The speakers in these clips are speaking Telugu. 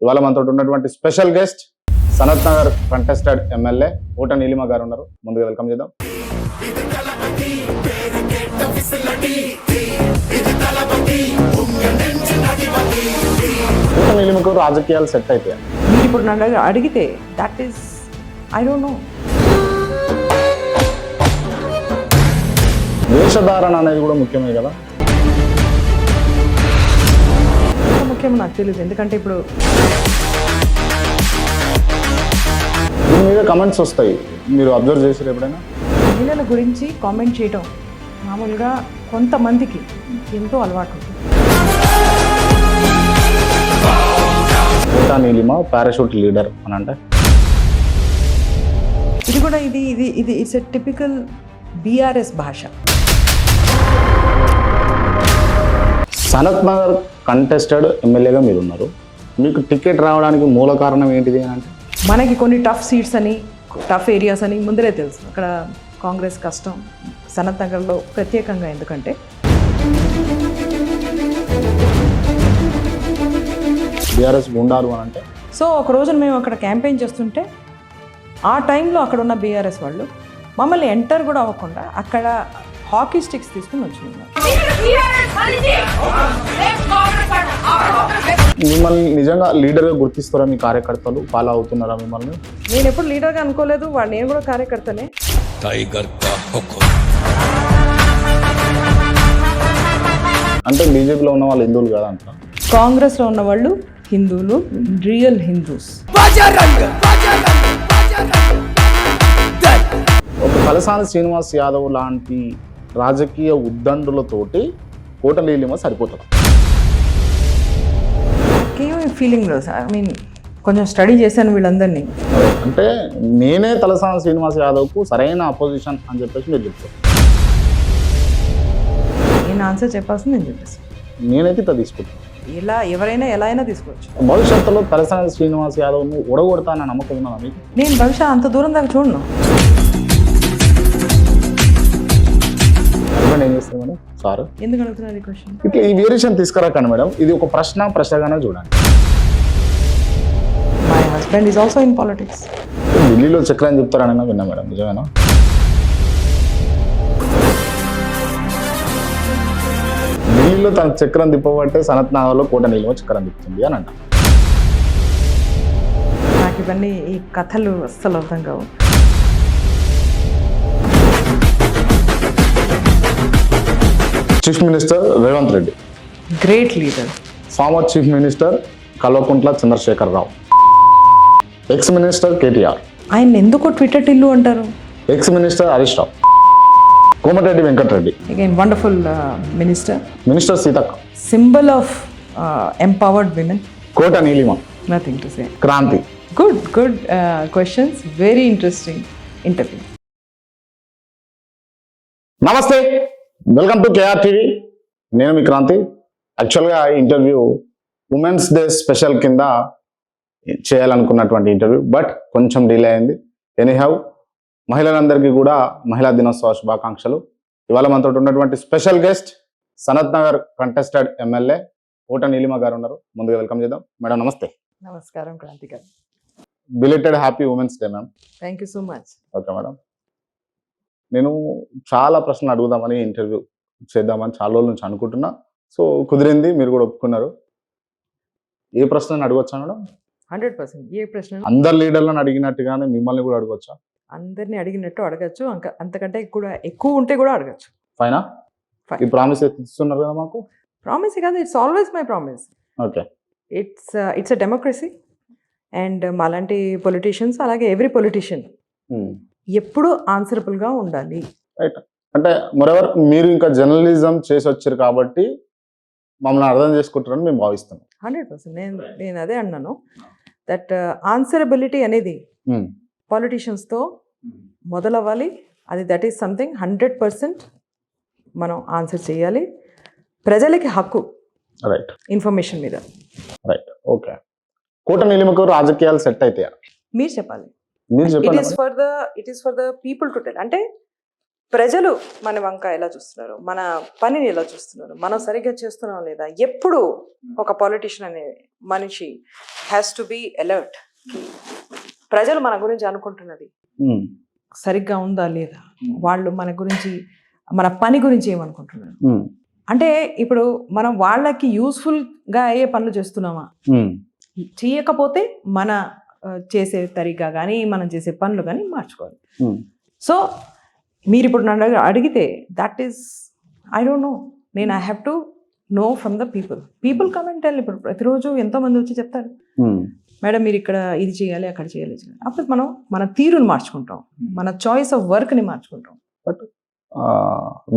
ఇవాళ మనతో ఉన్నటువంటి special guest Sanath Nagar contested MLA ఊట నీలిమ గారు ఉన్నారు. ముందుగా వెల్కమ్ చేద్దాం. ఊట నీలిమకు రాజకీయాలు సెట్ అయిపోయాయి. మీరు ఇప్పుడు నన్ను అడిగితే that is I don't no. వేషధారణ అనేది కూడా ముఖ్యమే కదా. ముఖ్యం నాకు తెలియదు, ఎందుకంటే ఇప్పుడు దీని మీద కమెంట్స్ వస్తాయి, మీరు అబ్జర్వ్ చేసారు ఎప్పుడైనా? మహిళల గురించి కామెంట్ చేయటం మామూలుగా కొంతమందికి ఎంతో అలవాటు ఉంటుంది. ఊట నీలిమ పారాషూట్ లీడర్ అని అంటే ఇది కూడా ఇది ఇది ఇది ఇట్స్ ఎ టిపికల్ బీఆర్ఎస్ భాష. సనత్ నగర్ కంటెస్టెడ్ ఎమ్మెల్యేగా మీరు ఉన్నారు. మీకు టికెట్ రావడానికి మూల కారణం ఏంటిది అని అంటే? మనకి కొన్ని టఫ్ సీట్స్ అని, టఫ్ ఏరియాస్ అని ముందరే తెలుసు. అక్కడ కాంగ్రెస్ కష్టం, సనత్ నగర్లో ప్రత్యేకంగా. ఎందుకంటే బీఆర్ఎస్ గుండారు అని అంటే సో ఒక రోజున మేము అక్కడ క్యాంపెయిన్ చేస్తుంటే ఆ టైంలో అక్కడ ఉన్న బీఆర్ఎస్ వాళ్ళు మమ్మల్ని ఎంటర్ కూడా అవ్వకుండా అక్కడ హాకీ స్టిక్స్ తీసుకుని వచ్చినారు. మిమ్మల్ని నిజంగా లీడర్గా గుర్తిస్తారా? మీ కార్యకర్తలు ఫాలో అవుతున్నారా మిమ్మల్ని? నేను ఎప్పుడు లీడర్గా అనుకోలేదు, నేను కూడా కార్యకర్తనే. అంటే బీజేపీలో ఉన్న వాళ్ళు హిందువులు కదా అంటారా? కాంగ్రెస్లో ఉన్న వాళ్ళు హిందువులు, రియల్ హిందూస్. ఒక తలసాని శ్రీనివాస్ యాదవ్ లాంటి రాజకీయ ఉద్దండులతోటి ఊట నీలిమ సరిపోతుంది. ఫీలింగ్ ఐ మీన్ కొంచెం స్టడీ చేశాను వీళ్ళందరినీ. అంటే నేనే తలసాని శ్రీనివాస్ యాదవ్కు సరైన అపోజిషన్ అని చెప్పేసి మీరు చెప్తారు. నేను ఆన్సర్ చెప్పాల్సింది నేను చెప్పేసి నేనైతే ఇట్లా తీసుకుంటాను. ఇలా ఎవరైనా ఎలా అయినా తీసుకోవచ్చు. భవిష్యత్తులో తలసాని శ్రీనివాస్ యాదవ్ను ఓడగొడతానని నమ్మకం ఉన్నదా మీకు? నేను భవిష్యత్ అంత దూరం దాకా చూడను. ఏం చేస్తారు మేడం సార్? ఎందుకు అడుగుతున్నారు ఈ క్వశ్చన్? ఇట్లా ఈ వేరియేషన్ తీసుకురాకండి మేడం, ఇది ఒక ప్రశ్నగానే చూడండి. My husband is also in politics. ఢిల్లీలో చక్రం చెప్తారని విన్నా మేడం, నిజమేనా? ఢిల్లీలో తన చక్రం తిప్పబట్టే సనత్ నగర్లో ఊట నీలిమ చక్రం తిప్పుతుంది అని అంట. నాకు ఇవన్నీ ఈ కథలు అస్సలు అర్థం కావు. Chief minister Revanth Reddy, great leader. Former chief minister Kalvakuntla Chandrashekar Rao, ex minister KTR, ఆయన ఎందుకో ట్విట్టర్ టిల్లు అంటారు, ex minister Harish Rao, Komatireddy Venkatreddy, again wonderful minister Seethakka, symbol of empowered women, Kota Neelima, nothing to say. Kranthi. Good questions, very interesting interview. Namaste, welcome to KR TV. నేను మీ క్రాంతి. యాక్చువల్గా ఈ ఇంటర్వ్యూ ఉమెన్స్ డే స్పెషల్ కింద చేయాలనుకున్నటువంటి ఇంటర్వ్యూ, బట్ కొంచెం డిలే అయింది. ఎనీహౌ, మహిళలందరికీ కూడా మహిళా దినోత్సవ శుభాకాంక్షలు. ఇవాళ మనతో ఉన్నటువంటి special guest Sanath Nagar contested MLA ఊట నీలిమ గారు ఉన్నారు. ముందుగా వెల్కమ్ చేద్దాం. మేడం నమస్తే. నమస్కారం క్రాంతి గారు. Belated happy women's day ma'am. Thank you so much. Okay madam, నేను చాలా ప్రశ్నలు అడుగుదామని ఇంటర్వ్యూ చేద్దామని చాలా రోజుల నుంచి అనుకుంటున్నా. సో కుదిరింది, మీరు కూడా ఒప్పుకున్నారు. ఏ ప్రశ్న అడగొచ్చా మేడం? 100%. ఏ ప్రశ్న? అందరు లీడర్లను అడిగినట్టుగానే మిమ్మల్ని కూడా అడగొచ్చా? అందరినీ అడిగినట్టు అడగచ్చు, అంతకంటే కూడా ఎక్కువ ఉంటే కూడా అడగచ్చు. ఫైనా? ఈ ప్రామిస్ ఇస్తున్నారు కదా మాకు? ప్రామిస్ కాదు, it's always my promise. Okay, it's a democracy. And మాలాంటి పొలిటీషియన్స్, అలాగే ఎవ్రీ పొలిటీషియన్ ఎప్పుడు ఆన్సరబుల్గా ఉండాలి. రైట్. అంటే మరెవరు, మీరు ఇంకా జర్నలిజం చేసి వచ్చారు కాబట్టి మమ్మల్ని అర్థం చేసుకుంటారని మేము భావిస్తున్నాం. 100%. నేను అదే అన్నాను, దట్ ఆన్సరబిలిటీ అనేది పాలిటీషియన్స్తో మొదలవ్వాలి. దట్ ఈస్ సంథింగ్ 100% మనం ఆన్సర్ చేయాలి. ప్రజలకి హక్కు రైట్ ఇన్ఫర్మేషన్ మీద. రైట్. ఓకే, ఊట నీలిమకు రాజకీయాలు సెట్ అవుతాయా? మీరు చెప్పాలి. మీరు చెప్పండి. It is for the people to tell. అంటే ప్రజలు మన వంక ఎలా చూస్తున్నారు, మన పనిని ఎలా చూస్తున్నారు, మనం సరిగ్గా చేస్తున్నాం లేదా, ఎప్పుడు ఒక పొలిటీషియన్ అనే మనిషి హ్యాస్ టు బి అలర్ట్. ప్రజలు మన గురించి అనుకుంటున్నది సరిగ్గా ఉందా లేదా, వాళ్ళు మన గురించి మన పని గురించి ఏమనుకుంటున్నారు. అంటే ఇప్పుడు మనం వాళ్ళకి యూస్ఫుల్గా అయ్యే పనులు చేస్తున్నామా, చేయకపోతే మన చేసే తరీకా కానీ మనం చేసే పనులు కానీ మార్చుకోవాలి. సో మీరు ఇప్పుడు నన్ను అడిగితే that is I don't know, నేను I have to know from the people comment. ఇప్పుడు ప్రతిరోజు ఎంతోమంది వచ్చి చెప్తారు, మేడం మీరు ఇక్కడ ఇది చేయాలి అక్కడ చేయాలి. అప్పుడు మనం మన తీరుని మార్చుకుంటాం, మన చాయిస్ ఆఫ్ వర్క్ని మార్చుకుంటాం. బట్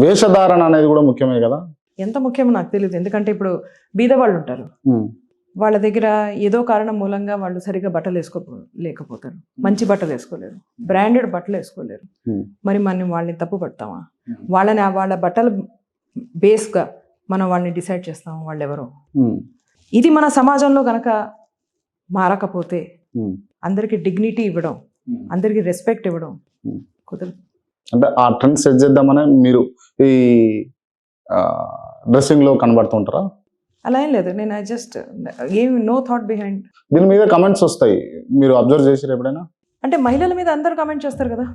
వేషధారణ అనేది కూడా ముఖ్యమే కదా. ఎంత ముఖ్యమో నాకు తెలియదు. ఎందుకంటే ఇప్పుడు బీద వాళ్ళు ఉంటారు, వాళ్ళ దగ్గర ఏదో కారణం మూలంగా వాళ్ళు సరిగ్గా బట్టలు లేకపోతారు, మంచి బట్టలు వేసుకోలేరు, బ్రాండెడ్ బట్టలు వేసుకోలేరు. మరి మనం వాళ్ళని తప్పు పడతామా? వాళ్ళ బట్టల బేస్గా మనం వాళ్ళని డిసైడ్ చేస్తాము వాళ్ళు ఎవరో. ఇది మన సమాజంలో కనుక మారకపోతే అందరికి డిగ్నిటీ ఇవ్వడం, అందరికి రెస్పెక్ట్ ఇవ్వడం కుదరదు. అంటే ఆ ట్రెండ్ సెట్ చేద్దామని మీరు ఈ డ్రెస్సింగ్ లో కనబడుతుంటారా? అలా ఏం లేదు, నేను జస్ట్ ఏమి నో థాట్ బిహైండ్. దీని మీద కమెంట్స్ వస్తాయి, మీరు అబ్జర్వ్ చేసారు ఎప్పుడైనా? అంటే మహిళల మీద అందరూ కమెంట్ చేస్తారు కదా,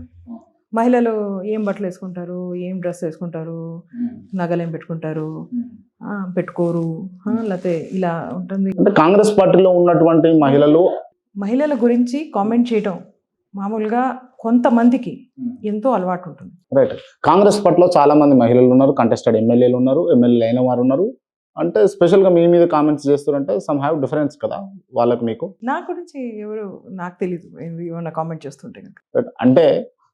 మహిళలు ఏం బట్టలు వేసుకుంటారు, ఏం డ్రెస్ వేసుకుంటారు, నగలు ఏం పెట్టుకుంటారు, పెట్టుకోరు, లేకపోతే ఇలా ఉంటుంది. అంటే కాంగ్రెస్ పార్టీలో ఉన్నటువంటి మహిళల గురించి కామెంట్ చేయటం మామూలుగా కొంతమందికి ఎంతో అలవాటు ఉంటుంది. రైట్. కాంగ్రెస్ పార్టీలో చాలా మంది మహిళలు ఉన్నారు, కంటెస్టెడ్ ఎమ్మెల్యేలు ఉన్నారు, ఎమ్మెల్యేలు అయిన వారు ఉన్నారు. అంటే స్పెషల్గా మీ మీద కామెంట్స్ చేస్తారంటే సమ్ హ్యావ్ డిఫరెన్స్ కదా వాళ్ళకి మీకు. నా గురించి ఎవరు నాకు తెలీదు ఏమన్నా కామెంట్ చేస్తుంటే. అంటే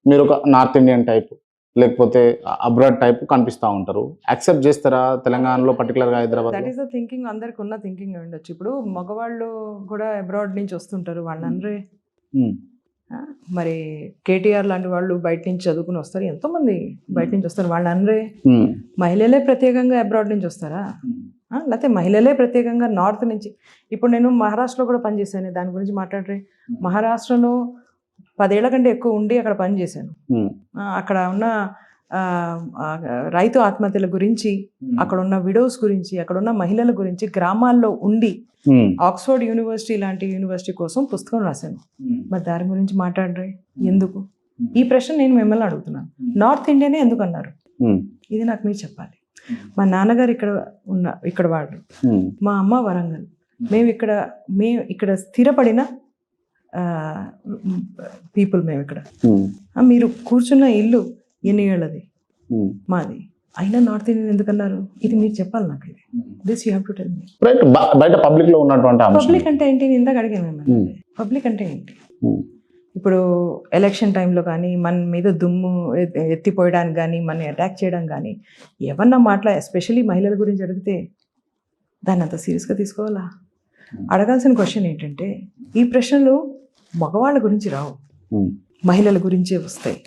మీరు ఒక నార్త్ ఇండియన్ టైప్ లేకపోతే అబ్రాడ్ టైప్ కనిపిస్తూ ఉంటారు, యాక్సెప్ట్ చేస్తారా తెలంగాణలో పర్టికులర్గా Hyderabad? That is the thinking, అందరికి ఉన్న థింకింగ్ ఉండొచ్చు. ఇప్పుడు మగవాళ్ళు కూడా అబ్రాడ్ నుంచి వస్తుంటారు, వాళ్ళందరే మరి కేటీఆర్ లాంటి వాళ్ళు బయట నుంచి చదువుకుని వస్తారు, ఎంతోమంది బయట నుంచి వస్తారు, వాళ్ళందరే మహిళలే ప్రత్యేకంగా అబ్రాడ్ నుంచి వస్తారా? లేకపోతే మహిళలే ప్రత్యేకంగా నార్త్ నుంచి. ఇప్పుడు నేను మహారాష్ట్రలో కూడా పనిచేశాను, దాని గురించి మాట్లాడరే. మహారాష్ట్రలో 10 ఏళ్ల కంటే ఎక్కువ ఉండి అక్కడ పనిచేశాను. అక్కడ ఉన్న రైతు ఆత్మహత్యల గురించి, అక్కడ ఉన్న విడోస్ గురించి, అక్కడ ఉన్న మహిళల గురించి గ్రామాల్లో ఉండి ఆక్స్ఫర్డ్ యూనివర్సిటీ లాంటి యూనివర్సిటీ కోసం పుస్తకం రాశాను. మరి దాని గురించి మాట్లాడరే ఎందుకు? ఈ ప్రశ్న నేను మిమ్మల్ని అడుగుతున్నాను. నార్త్ ఇండియానే ఎందుకు అన్నారు? ఇది నాకు మీరు చెప్పాలి. మా నాన్నగారు ఇక్కడ వాడు, మా అమ్మ వరంగల్, మేము ఇక్కడ స్థిరపడిన పీపుల్ మేము ఇక్కడ. మీరు కూర్చున్న ఇల్లు ఎన్ని ఏళ్ళది మాది, అయినా నార్త్ ఇండియన్ ఎందుకన్నారు? ఇది మీరు చెప్పాలి నాకు. ఇది this you have to tell me. బయట పబ్లిక్ లో ఉన్నటువంటి పబ్లిక్ అంటే ఏంటి? నేను ఇందాక అడిగాను మిమ్మల్ని, పబ్లిక్ అంటే ఏంటి? ఇప్పుడు ఎలక్షన్ టైంలో కానీ మన మీద దుమ్ము ఎత్తిపోయడానికి కానీ, మన అటాక్ చేయడం కానీ, ఏమన్నా ఎస్పెషల్లీ మహిళల గురించి అడిగితే దాన్ని అంత సీరియస్గా తీసుకోవాలా? అడగాల్సిన క్వశ్చన్ ఏంటంటే, ఈ ప్రశ్నలు మగవాళ్ళ గురించి రావు, మహిళల గురించే వస్తాయి.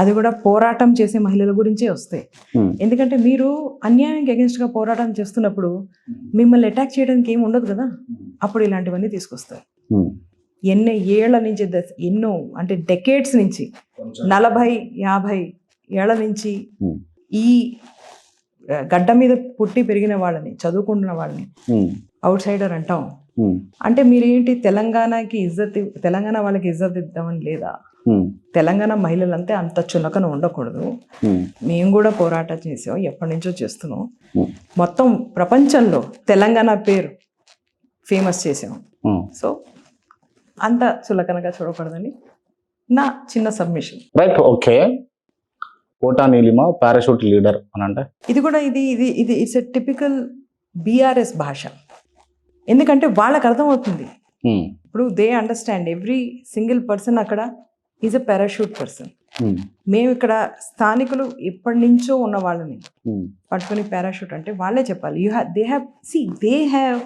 అది కూడా పోరాటం చేసే మహిళల గురించే వస్తాయి. ఎందుకంటే మీరు అన్యాయానికి అగెన్స్ట్గా పోరాటం చేస్తున్నప్పుడు మిమ్మల్ని అటాక్ చేయడానికి ఏమి ఉండదు కదా, అప్పుడు ఇలాంటివన్నీ తీసుకొస్తాయి. ఎన్ని ఏళ్ల నుంచి, ఎన్నో అంటే డెకేడ్స్ నుంచి, 40-50 ఏళ్ల నుంచి ఈ గడ్డ మీద పుట్టి పెరిగిన వాళ్ళని, చదువుకుంటున్న వాళ్ళని అవుట్ సైడర్ అంటాం. అంటే మీరేంటి తెలంగాణ వాళ్ళకి ఇజ్జత్ ఇద్దామని లేదా? తెలంగాణ మహిళలంటే అంత చులకన ఉండకూడదు. మేము కూడా పోరాటం చేసాం, ఎప్పటి నుంచో చేస్తున్నాం. మొత్తం ప్రపంచంలో తెలంగాణ పేరు ఫేమస్ చేసాం. సో అంత చులకనగా చూడకూడదని నా చిన్న submission. Right. Okay. Kota Neelima parachute leader అని అంటే ఇది ఇట్స్ ఎ టిపికల్ బీఆర్ఎస్ భాష. ఎందుకంటే వాళ్ళకి అర్థమవుతుంది. ఇప్పుడు they understand every single person అక్కడ ఈజ్ ఎ పారాషూట్ పర్సన్. మేము ఇక్కడ స్థానికులు ఎప్పటి నుంచో ఉన్న వాళ్ళని పట్టుకుని పారాషూట్ అంటే వాళ్ళే చెప్పాలి. They have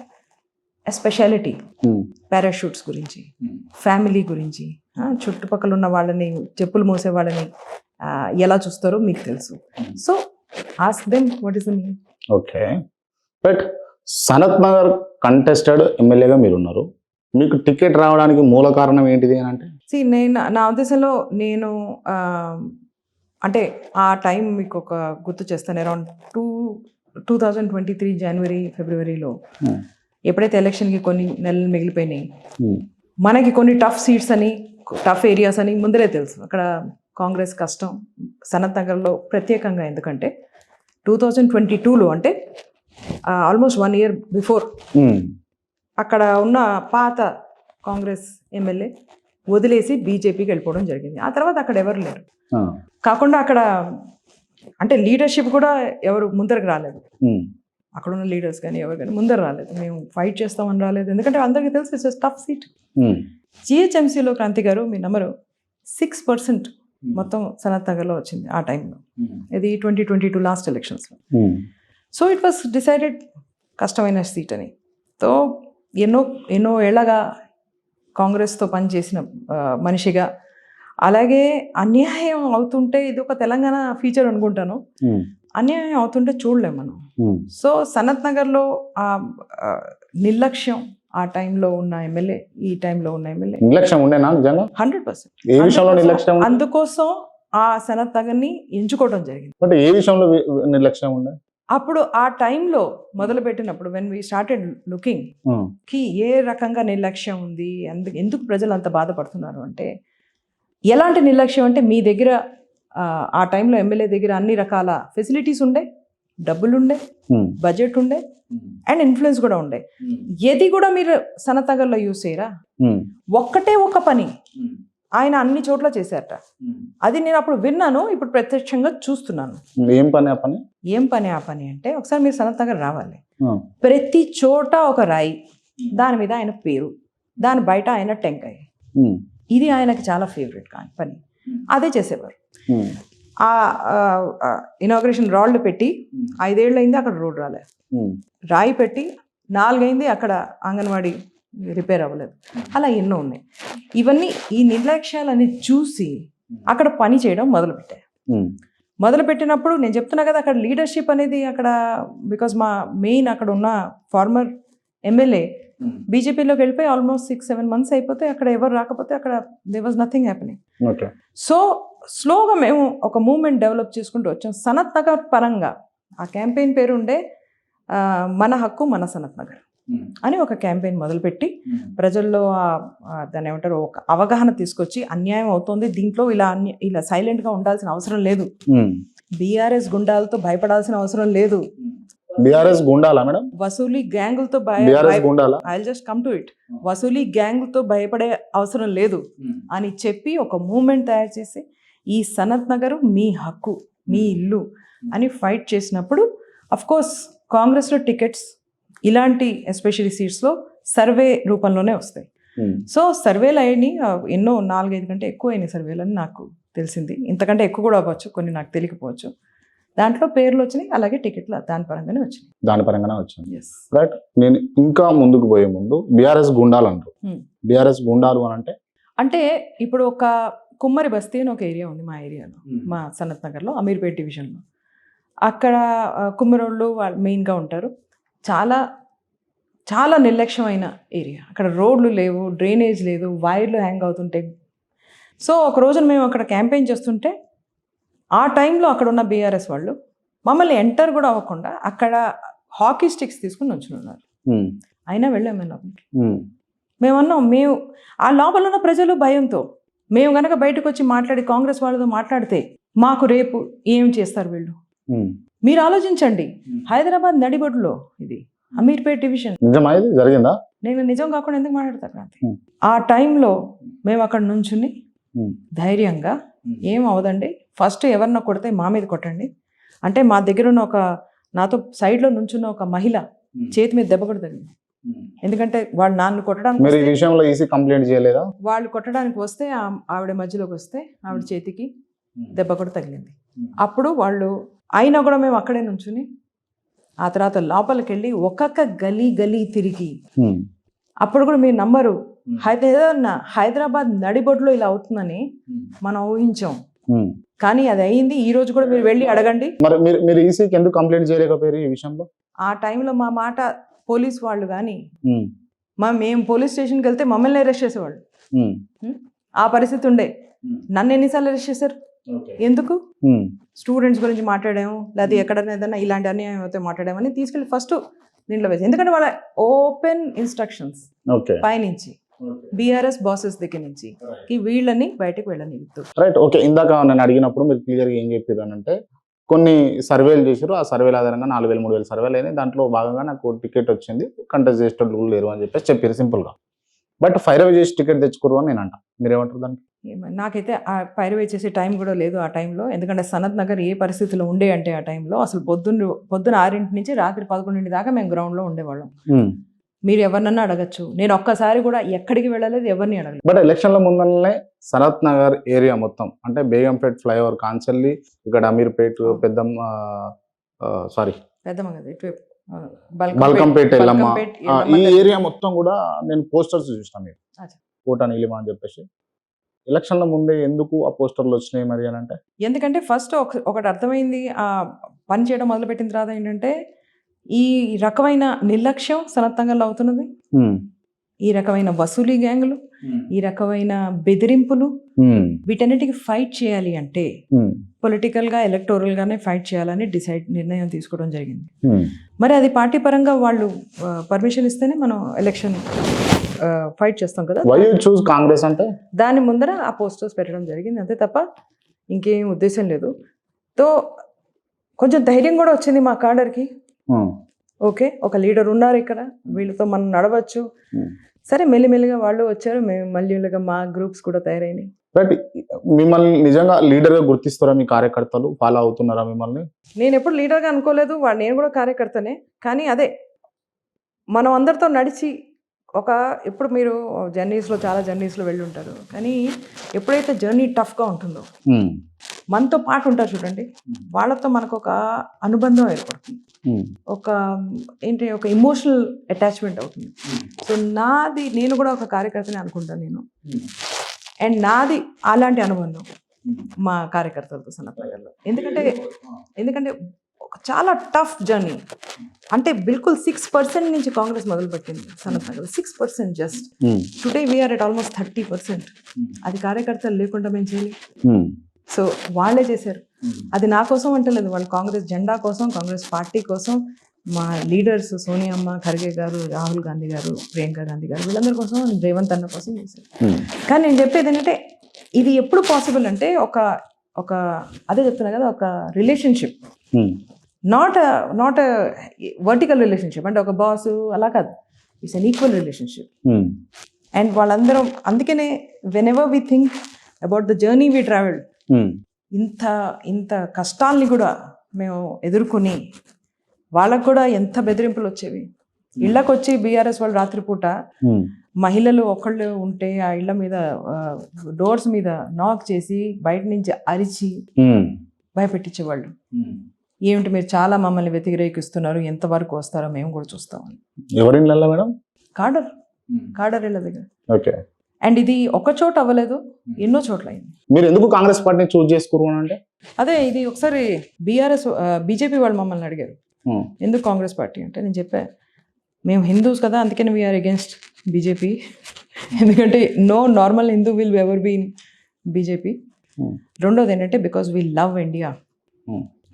a speciality parachutes గురించి, ఫ్యామిలీ గురించి, చుట్టుపక్కల ఉన్న వాళ్ళని, చెప్పులు మోసే వాళ్ళని ఎలా చూస్తారో మీకు తెలుసు. So ask them what is the meaning. Okay. But Sanath Nagar contested ఎమ్మెల్యేగా మీరు ఉన్నారు, మీకు టికెట్ రావడానికి మూల కారణం ఏంటిది అని అంటే? నా ఉద్దేశంలో నేను అంటే ఆ టైం మీకు ఒక గుర్తు చేస్తాను, అరౌండ్ 2023 జనవరి ఫిబ్రవరిలో ఎప్పుడైతే ఎలక్షన్కి కొన్ని నెలలు మిగిలిపోయినాయి, మనకి కొన్ని టఫ్ సీట్స్ అని, టఫ్ ఏరియాస్ అని ముందరే తెలుసు. అక్కడ కాంగ్రెస్ కష్టం సనత్ నగర్లో ప్రత్యేకంగా, ఎందుకంటే 2022లో అంటే ఆల్మోస్ట్ 1 year బిఫోర్ అక్కడ ఉన్న పాత కాంగ్రెస్ ఎమ్మెల్యే వదిలేసి బీజేపీకి వెళ్ళిపోవడం జరిగింది. ఆ తర్వాత అక్కడ ఎవరు లేరు. కాకుండా అక్కడ అంటే లీడర్షిప్ కూడా ఎవరు ముందరకు రాలేదు. అక్కడ ఉన్న లీడర్స్ కానీ ఎవరు కానీ ముందర రాలేదు. మేము ఫైట్ చేస్తామని రాలేదు, ఎందుకంటే అందరికీ తెలుసు ఇట్స్ టఫ్ సీట్. జిహెచ్ఎంసీలో క్రాంతి గారు మీ నెంబరు 6% మొత్తం సనత్ నగర్లో వచ్చింది ఆ టైంలో. ఇది 2022 లాస్ట్ ఎలక్షన్స్లో. సో ఇట్ వాస్ డిసైడెడ్ కష్టమైన సీట్ అని. సో ఎన్నో ఏళ్ళగా కాంగ్రెస్తో పనిచేసిన మనిషిగా, అలాగే అన్యాయం అవుతుంటే, ఇది ఒక తెలంగాణ ఫీచర్ అనుకుంటాను, అన్యాయం అవుతుంటే చూడలేము మనం. సో సనత్ నగర్లో ఆ నిర్లక్ష్యం ఆ టైంలో ఉన్న ఎమ్మెల్యే, ఈ టైంలో ఉన్న ఎమ్మెల్యే నిర్లక్ష్యం ఉండేనా నిజంగా? 100%. ఏ విషయంలో నిర్లక్ష్యం? అందుకోసం ఆ సనత్ నగర్ని ఎంచుకోవడం జరిగింది. అంటే ఏ విషయంలో నిర్లక్ష్యం ఉండే? అప్పుడు ఆ టైంలో మొదలు పెట్టినప్పుడు వెన్ వీ స్టార్టెడ్ లుకింగ్ కి ఏ రకంగా నిర్లక్ష్యం ఉంది, ఎందుకు ప్రజలు అంత బాధపడుతున్నారు అంటే, ఎలాంటి నిర్లక్ష్యం అంటే, మీ దగ్గర ఆ టైంలో ఎమ్మెల్యే దగ్గర అన్ని రకాల ఫెసిలిటీస్ ఉండే, డబ్బులు ఉండే, బడ్జెట్ ఉండే, అండ్ ఇన్ఫ్లుయెన్స్ కూడా ఉండే. ఏది కూడా మీరు సనత్ నగర్లో యూజ్ చేయరా? ఒక్కటే ఒక పని ఆయన అన్ని చోట్ల చేశారట. అది నేను అప్పుడు విన్నాను, ఇప్పుడు ప్రత్యక్షంగా చూస్తున్నాను. ఏం పని ఆ పని? ఏం పని ఆ పని అంటే, ఒకసారి మీరు సనత్ నగర్ రావాలి, ప్రతి చోట ఒక రాయి, దాని మీద ఆయన పేరు, దాని బయట ఆయన టెంకాయ. ఇది ఆయనకి చాలా ఫేవరెట్ కానీ పని, అదే చేసేవారు. ఆ ఇనాగ్రేషన్ రాళ్ళు పెట్టి 5 ఏళ్ళు అయింది, అక్కడ రోడ్ రాలేదు. రాయి పెట్టి 4 అయింది, అక్కడ అంగన్వాడీ రిపేర్ అవ్వలేదు. అలా ఎన్నో ఉన్నాయి. ఇవన్నీ ఈ నిర్లక్ష్యాలని చూసి అక్కడ పని చేయడం మొదలుపెట్టినప్పుడు నేను చెప్తున్నా కదా, అక్కడ లీడర్షిప్ అనేది అక్కడ, బికాజ్ మా మెయిన్ అక్కడ ఉన్న ఫార్మర్ ఎమ్మెల్యే బీజేపీలోకి వెళ్ళిపోయి ఆల్మోస్ట్ 6-7 months అయిపోతే, అక్కడ ఎవరు రాకపోతే అక్కడ they was nothing happening. So స్లోగా మేము ఒక మూవ్మెంట్ డెవలప్ చేసుకుంటూ వచ్చాం. సనత్ నగర్ పరంగా ఆ క్యాంపెయిన్ పేరు ఉండే మన హక్కు మన సనత్ నగర్ అని ఒక క్యాంపెయిన్ మొదలుపెట్టి ప్రజల్లో దాన్ని ఏమంటారు, ఒక అవగాహన తీసుకొచ్చి, అన్యాయం అవుతుంది దీంట్లో, ఇలా సైలెంట్గా ఉండాల్సిన అవసరం లేదు, బీఆర్ఎస్ గుండాలతో భయపడాల్సిన అవసరం లేదు. బీఆర్ఎస్ గుండాలా మేడం? వసూలీ గ్యాంగులతో I just come to it, వసూలీ గ్యాంగులతో భయపడే అవసరం లేదు అని చెప్పి ఒక మూవ్మెంట్ తయారు చేసి, ఈ సనత్ నగర్ మీ హక్కు, మీ ఇల్లు అని ఫైట్ చేసినప్పుడు, అఫ్ కోర్స్ కాంగ్రెస్లో టికెట్స్ ఇలాంటి ఎస్పెషల్లీ సీట్స్లో సర్వే రూపంలోనే వస్తాయి. సో సర్వేలు అయినాయి ఎన్నో, 4-5 కంటే ఎక్కువ అయినాయి సర్వేలు అని నాకు తెలిసింది. ఇంతకంటే ఎక్కువ కూడా అవ్వచ్చు, కొన్ని నాకు తెలియకపోవచ్చు. దాంట్లో పేర్లు వచ్చినాయి, అలాగే టికెట్లు దాని పరంగానే వచ్చినాయి. రైట్. నేను ఇంకా ముందుకు పోయే ముందు బీఆర్ఎస్ గుండాలు అంటారు. బీఆర్ఎస్ గుండాలు అని అంటే ఇప్పుడు ఒక కుమ్మరి బస్తీ అని ఒక ఏరియా ఉంది మా ఏరియాలో, మా సనత్ నగర్లో అమీర్పేట్ డివిజన్లో. అక్కడ కుమ్మరోళ్ళు వాళ్ళు మెయిన్గా ఉంటారు. చాలా చాలా నిర్లక్ష్యమైన ఏరియా. అక్కడ రోడ్లు లేవు, డ్రైనేజ్ లేదు, వైర్లు హ్యాంగ్ అవుతుంటాయి. సో ఒక రోజున మేము అక్కడ క్యాంపెయిన్ చేస్తుంటే, ఆ టైంలో అక్కడ ఉన్న బీఆర్ఎస్ వాళ్ళు మమ్మల్ని ఎంటర్ కూడా అవ్వకుండా అక్కడ హాకీ స్టిక్స్ తీసుకుని నుంచున్నారు. అయినా వెళ్ళాము మేము లోపలికి. మేమన్నాం, ఆ లోపల ఉన్న ప్రజలు భయంతో, మేము కనుక బయటకు వచ్చి మాట్లాడి కాంగ్రెస్ వాళ్ళతో మాట్లాడితే మాకు రేపు ఏం చేస్తారు వీళ్ళు, మీరు ఆలోచించండి. హైదరాబాద్ నడిబొడ్డులో ఇది అమీర్పేట్ డివిజన్. జరిగిందా? నేను నిజం కాకుండా ఎందుకు మాట్లాడతా క్రాంతి? ఆ టైంలో మేము అక్కడ నుంచుని ధైర్యంగా, ఏం అవదండి, ఫస్ట్ ఎవరన్నా కొడితే మా మీద కొట్టండి అంటే, మా దగ్గర ఉన్న నాతో సైడ్లో నుంచున్న ఒక మహిళ చేతి మీద దెబ్బ కూడా తగిలింది. ఎందుకంటే వాళ్ళు నాన్ను కొట్టడానికి కంప్లైంట్ చేయలేదా? వాళ్ళు కొట్టడానికి వస్తే ఆవిడ మధ్యలోకి వస్తే ఆవిడ చేతికి దెబ్బ కూడా తగిలింది. అప్పుడు వాళ్ళు అయినా కూడా మేము అక్కడే నుంచుని ఆ తర్వాత లోపలికి వెళ్ళి ఒక్కొక్క గలీ తిరిగి, అప్పుడు కూడా మీరు నంబరు, హైదరాబాద్ నడిబొడ్లో ఇలా అవుతుందని మనం ఊహించాం, కానీ అది అయింది. ఈ రోజు కూడా మీరు వెళ్ళి అడగండి. మీరు ఈసీకి ఎందుకు కంప్లైంట్ చేయలేకపోయారు ఈ విషయంలో? ఆ టైంలో మా మాట పోలీస్ వాళ్ళు కానీ, మేము పోలీస్ స్టేషన్కి వెళ్తే మమ్మల్ని అరెస్ట్ చేసేవాళ్ళు. ఆ పరిస్థితి ఉండే. నన్ను ఎన్నిసార్లు అరెస్ట్ చేశారు? ఎందుకు స్టూడెంట్స్ గురించి మాట్లాడాము, లేదా ఎక్కడైనా ఏదైనా ఇలాంటి అన్యాయం అయితే మాట్లాడామని తీసుకెళ్ళి ఫస్ట్ దీంట్లో వేసి, ఎందుకంటే వాళ్ళ ఓపెన్ ఇన్స్ట్రక్షన్స్ ఓకే పైనుంచి బీఆర్ఎస్ బాసెస్ దగ్గర నుంచి వీళ్ళని బయటకు వెళ్ళనివ్వద్దు. రైట్. ఓకే, ఇందాక నేను అడిగినప్పుడు మీరు క్లియర్గా ఏం చెప్పారు అని అంటే కొన్ని సర్వేలు చేశారు, ఆ సర్వేల ఆధారంగా 4,000 3,000 సర్వేలు అయినాయి, దాంట్లో భాగంగా నాకు టికెట్ వచ్చింది, కంటెస్ట్ చేసేటోళ్ళు లేరు అని చెప్పేసి చెప్పారు సింపుల్గా. బట్ ఫైర్ చేసి టికెట్ తెచ్చుకోరు అని నేను అంట, మీరేమంటారు దానికి? నాకైతే ఆ పైరవే చేసే టైం కూడా లేదు ఆ టైంలో, ఎందుకంటే సనత్ నగర్ ఏ పరిస్థితిలో ఉండే అంటే ఆ టైంలో అసలు పొద్దున్న 6 నుంచి రాత్రి 11 దాకా మేము గ్రౌండ్లో ఉండేవాళ్ళం. మీరు ఎవరినన్నా అడగచ్చు, నేను ఒక్కసారి కూడా ఎక్కడికి వెళ్ళలేదు, ఎవరిని అడగలేదు. బట్ ఎలక్షన్ల ముందరనే సనత్ నగర్ ఏరియా మొత్తం అంటే బేగంపేట్ ఫ్లైఓవర్ కాంచెల్లి, ఇక్కడ అమీర్పేట్, పెద్దమ్మ కదా ఇటువైపు బల్కంపేట్, ఎల్లమ్మ, ఈ ఏరియా మొత్తం కూడా నేను పోస్టర్స్ చూసిన, మీరు కోట నీలిమా అని చెప్పేసి. ఎలక్షన్ల ముందే ఎందుకు ఆ పోస్టర్లు వచ్చినాయి మరి అని అంటే? ఎందుకంటే ఫస్ట్ ఒకటి అర్థమైంది, ఆ పని చేయడం మొదలుపెట్టిన తర్వాత ఏంటంటే ఈ రకమైన నిర్లక్ష్యం సనత్తంగా అవుతున్నది, ఈ రకమైన వసూలీ గ్యాంగులు, ఈ రకమైన బెదిరింపులు, వీటన్నిటికి ఫైట్ చేయాలి అంటే పొలిటికల్ గా ఎలక్టోరల్ గానే ఫైట్ చేయాలని నిర్ణయం తీసుకోవడం జరిగింది. మరి అది పార్టీ పరంగా వాళ్ళు పర్మిషన్ ఇస్తేనే మనం ఎలక్షన్ ఫైట్ చేస్తాం కదా. Why you choose కాంగ్రెస్ అంటే దాని ముందర ఆ పోస్టర్స్ పెట్టడం జరిగింది, అంతే తప్ప ఇంకేం ఉద్దేశం లేదు. తో కొంచెం ధైర్యం కూడా వచ్చింది మా కాడర్కి. ఓకే, ఒక లీడర్ ఉన్నారు ఇక్కడ, వీళ్ళతో మనం నడవచ్చు. సరే మెల్లిమెల్లిగా వాళ్ళు వచ్చారు, మేము మళ్ళీ మా గ్రూప్స్ కూడా తయారైనాయి. బట్ మిమ్మల్ని నిజంగా లీడర్గా గుర్తిస్తారా? మీ కార్యకర్తలు ఫాలో అవుతున్నారా మిమ్మల్ని? నేను ఎప్పుడు లీడర్గా అనుకోలేదు, నేను కూడా కార్యకర్తనే. కానీ అదే మనం అందరితో నడిచి ఇప్పుడు మీరు చాలా జర్నీస్లో వెళ్ళి ఉంటారు, కానీ ఎప్పుడైతే జర్నీ టఫ్గా ఉంటుందో మనతో పాటు ఉంటారు చూడండి, వాళ్ళతో మనకు ఒక అనుబంధం ఏర్పడుతుంది, ఒక ఇమోషనల్ అటాచ్మెంట్ అవుతుంది. సో నేను కూడా ఒక కార్యకర్తనే అనుకుంటాను నేను, అండ్ నాది అలాంటి అనుబంధం మా కార్యకర్తలతో సనత్ నగర్లో. ఎందుకంటే చాలా టఫ్ జర్నీ, అంటే బిల్కుల్ 6% నుంచి కాంగ్రెస్ మొదలుపెట్టింది Sanath Nagar, 6% just. Today we are at almost 30%. అది కార్యకర్తలు లేకుండా మేము చేయలేదు. సో వాళ్ళే చేశారు. అది నా కోసం అంటలేదు, వాళ్ళు కాంగ్రెస్ జెండా కోసం, కాంగ్రెస్ పార్టీ కోసం, మా లీడర్స్ సోనియమ్మ, ఖర్గే గారు, రాహుల్ గాంధీ గారు, ప్రియాంక గాంధీ గారు, వీళ్ళందరి కోసం, రేవంత్ అన్న కోసం చేశారు. కానీ నేను చెప్పేది ఏంటంటే ఇది ఎప్పుడు పాసిబుల్ అంటే ఒక అదే చెప్తున్నా కదా, ఒక రిలేషన్షిప్, నాట్ వర్టికల్ రిలేషన్షిప్, అంటే ఒక బాస్ అలా కాదు, it's an equal relationship. And వాళ్ళందరం అందుకనే whenever we think about the journey we travelled, ఇంత కష్టాల్ని కూడా మేము ఎదుర్కొని, వాళ్ళకు కూడా ఎంత బెదిరింపులు వచ్చేవి. ఇళ్ళకు వచ్చి బీఆర్ఎస్ వాళ్ళు రాత్రిపూట మహిళలు ఒకళ్ళు ఉంటే ఆ ఇళ్ల మీద డోర్స్ మీద నాక్ చేసి బయట నుంచి అరిచి భయపెట్టించేవాళ్ళు. ఏమిటి మీరు చాలా మమ్మల్ని వ్యతిరేకిస్తున్నారు, ఎంతవరకు వస్తారో మేము కూడా చూస్తామని. ఎవరి ఇళ్ళల్లో మేడం? కాడర్ ఇళ్ళ దగ్గర. ఓకే. అండ్ ఇది ఒక చోట అవ్వలేదు, ఎన్నో చోట్ల అయింది. మీరు ఎందుకు కాంగ్రెస్ పార్టీని చూస్ చేసుకోరు అంటే? అదే ఇది ఒకసారి బీజేపీ వాళ్ళు మమ్మల్ని అడిగారు ఎందుకు కాంగ్రెస్ పార్టీ అంటే, నేను చెప్పా మేము హిందూస్ కదా, అందుకని వీఆర్ అగేన్స్ట్ బీజేపీ, ఎందుకంటే no normal Hindu will ever be in BJP. రెండోది ఏంటంటే because we love India.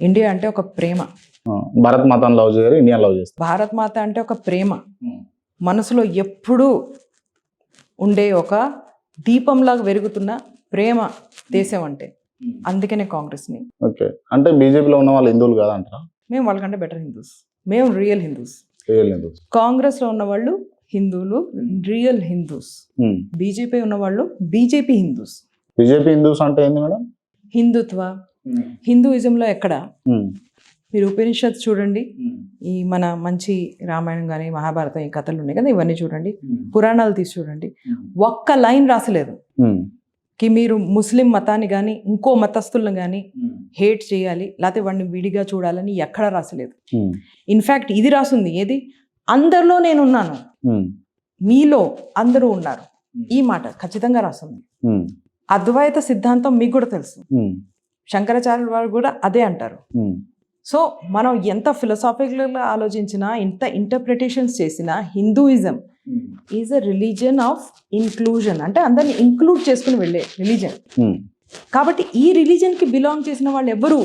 India అంటే ఒక ప్రేమ. భారత్ మాతను లవ్ చేయరు, ఇండియా లవ్ చేస్తారు. భారత్ మాత అంటే ఒక ప్రేమ, మనసులో ఎప్పుడూ ఉండే ఒక దీపంలాగా వెలుగుతున్న ప్రేమ దేశం అంటే. అందుకనే కాంగ్రెస్ని. ఓకే, అంటే బీజేపీలో ఉన్న వాళ్ళు హిందువులు కాదా అంటారా? మేము వాళ్ళకంటే బెటర్ హిందూస్, మేము రియల్ హిందూస్. కాంగ్రెస్లో ఉన్న వాళ్ళు హిందువులు, రియల్ హిందూస్. బీజేపీ ఉన్న వాళ్ళు బీజేపీ హిందూస్. బీజేపీ హిందూస్ అంటే ఏంది మేడం? హిందుత్వ, హిందూయిజంలో ఎక్కడ మీరు ఉపనిషత్ చూడండి, ఈ మన మంచి రామాయణం కానీ మహాభారతం ఈ కథలు ఉన్నాయి కదా, ఇవన్నీ చూడండి, పురాణాలు తీసి చూడండి, ఒక్క లైన్ రాసలేదు కి మీరు ముస్లిం మతాన్ని కానీ ఇంకో మతస్థులను కానీ హేట్ చేయాలి లేకపోతే వాడిని విడిగా చూడాలని ఎక్కడా రాసలేదు. ఇన్ఫ్యాక్ట్ ఇది రాసింది ఏది, అందరిలో నేనున్నాను, మీలో అందరూ ఉన్నారు, ఈ మాట ఖచ్చితంగా రాసింది. అద్వైత సిద్ధాంతం మీకు కూడా తెలుసు, శంకరాచార్యుల వారు కూడా అదే అంటారు. సో మనం ఎంత ఫిలసాఫికల్గా ఆలోచించినా, ఎంత ఇంటర్ప్రిటేషన్స్ చేసినా, Hinduism is a religion of inclusion, అంటే అందరిని ఇంక్లూడ్ చేసుకుని వెళ్ళే రిలీజియన్. కాబట్టి ఈ రిలీజన్కి బిలాంగ్ చేసిన వాళ్ళు ఎవరు